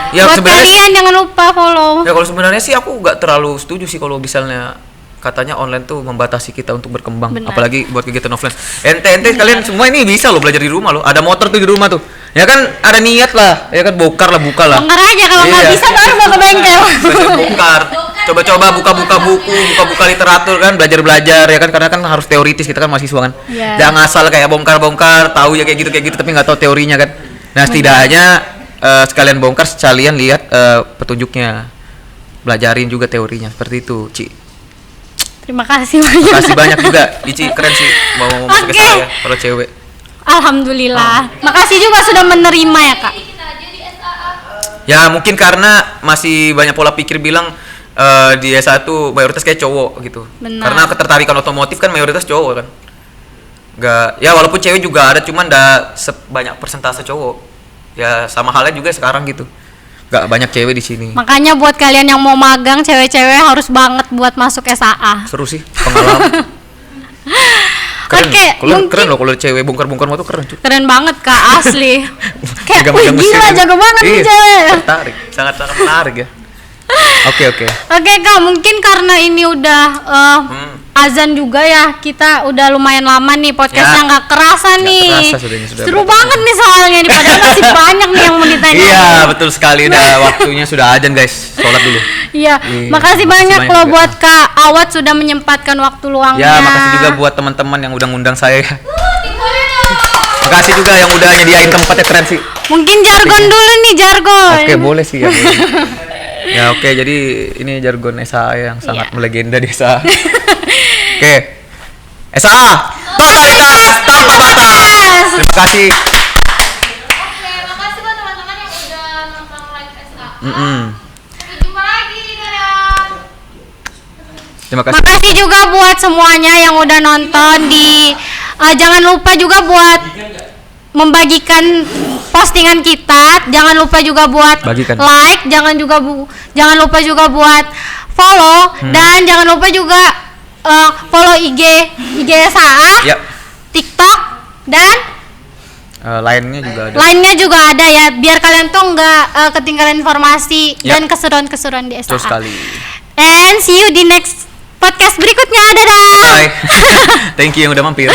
Speaker 2: Ya
Speaker 1: Buat kalian jangan lupa follow.
Speaker 2: Ya kalau sebenarnya sih aku nggak terlalu setuju sih kalau misalnya katanya online tuh membatasi kita untuk berkembang.
Speaker 1: Benar.
Speaker 2: Apalagi buat kegiatan offline. Ente kalian semua ini bisa loh belajar di rumah loh. Ada motor tuh di rumah tuh. Ya kan ada niat lah. Ya kan bongkar lah, buka lah.
Speaker 1: Bongkar aja, kalau nggak
Speaker 2: Iya.
Speaker 1: bisa baru mau ke bengkel.
Speaker 2: Bongkar. Coba-coba buka-buka buku, buka-buka literatur kan, belajar-belajar ya kan, karena kan harus teoritis, kita kan mahasiswa kan.
Speaker 1: Iya.
Speaker 2: Jangan asal kayak bongkar-bongkar, tahu ya kayak gitu tapi nggak tahu teorinya kan. Nah, setidaknya sekalian bongkar, sekalian lihat petunjuknya. Belajarin juga teorinya, seperti itu, Ci.
Speaker 1: Terima kasih banyak.
Speaker 2: Makasih banyak juga, Ici keren sih mau masuk ke
Speaker 1: Oke.
Speaker 2: saya kalau cewek.
Speaker 1: Alhamdulillah. Makasih juga sudah menerima ya, Kak.
Speaker 3: Dikit aja di SAA.
Speaker 2: Ya mungkin karena masih banyak pola pikir bilang di S1 mayoritas kayak cowok gitu.
Speaker 1: Benar.
Speaker 2: Karena ketertarikan otomotif kan mayoritas cowok kan. Nggak, ya walaupun cewek juga ada, cuman nggak sebanyak persentase cowok. Ya sama halnya juga sekarang gitu. Nggak banyak cewek di sini.
Speaker 1: Makanya buat kalian yang mau magang cewek-cewek harus banget buat masuk SAA.
Speaker 2: Seru sih pengalaman. Keren.
Speaker 1: Oke,
Speaker 2: Kalau
Speaker 1: mungkin-
Speaker 2: keren loh kalau cewek bongkar-bongkar motor keren cuy.
Speaker 1: Keren banget, Kak, asli. Kayak
Speaker 2: Megang-megang
Speaker 1: wih, gila
Speaker 2: mesin.
Speaker 1: jago banget nih
Speaker 2: Iya,
Speaker 1: cewek.
Speaker 2: Tertarik, sangat-sangat menarik ya. Oke.
Speaker 1: Oke, Kak, mungkin karena ini udah azan juga ya, kita udah lumayan lama nih podcastnya,
Speaker 2: Ya.
Speaker 1: nggak kerasa
Speaker 2: Nggak
Speaker 1: nih.
Speaker 2: kerasa sudah
Speaker 1: Seru
Speaker 2: berapa
Speaker 1: banget nih soalnya nih, padahal masih banyak nih yang mau ditanya.
Speaker 2: Iya, betul sekali. Udah waktunya sudah azan guys. Sholat dulu.
Speaker 1: Iya,
Speaker 2: Iya,
Speaker 1: makasih
Speaker 2: makasih
Speaker 1: banyak
Speaker 2: banyak
Speaker 1: loh
Speaker 2: juga.
Speaker 1: buat Kak Awad sudah menyempatkan waktu luangnya.
Speaker 2: Ya, makasih juga buat teman-teman yang udah ngundang saya.
Speaker 3: Dimulai dong.
Speaker 2: Makasih juga yang udah nyediain tempatnya, keren sih.
Speaker 1: Mungkin jargon dulu nih, jargon.
Speaker 2: Oke, boleh sih ya. Boleh. Ya oke, jadi ini jargon SAA yang sangat
Speaker 1: Iya.
Speaker 2: melegenda di SAA. Oke. SAA, totalitas tanpa batas. Terima kasih.
Speaker 3: Oke, makasih buat teman-teman yang udah nonton live SAA. Sampai jumpa lagi kalian.
Speaker 2: Terima kasih.
Speaker 1: Makasih juga buat semuanya yang udah nonton di jangan lupa juga buat membagikan postingan kita, jangan lupa juga buat
Speaker 2: Bagikan.
Speaker 1: like, jangan lupa juga buat follow dan jangan lupa juga follow IG SAA,
Speaker 2: Ya,
Speaker 1: TikTok dan
Speaker 2: lainnya juga ada.
Speaker 1: lainnya juga ada ya, biar kalian tuh nggak ketinggalan informasi
Speaker 2: Ya.
Speaker 1: dan keseruan-keseruan di
Speaker 2: Terus
Speaker 1: SAA.
Speaker 2: sekali.
Speaker 1: And see you di next podcast berikutnya. Dadah.
Speaker 2: Bye. Thank you yang udah mampir.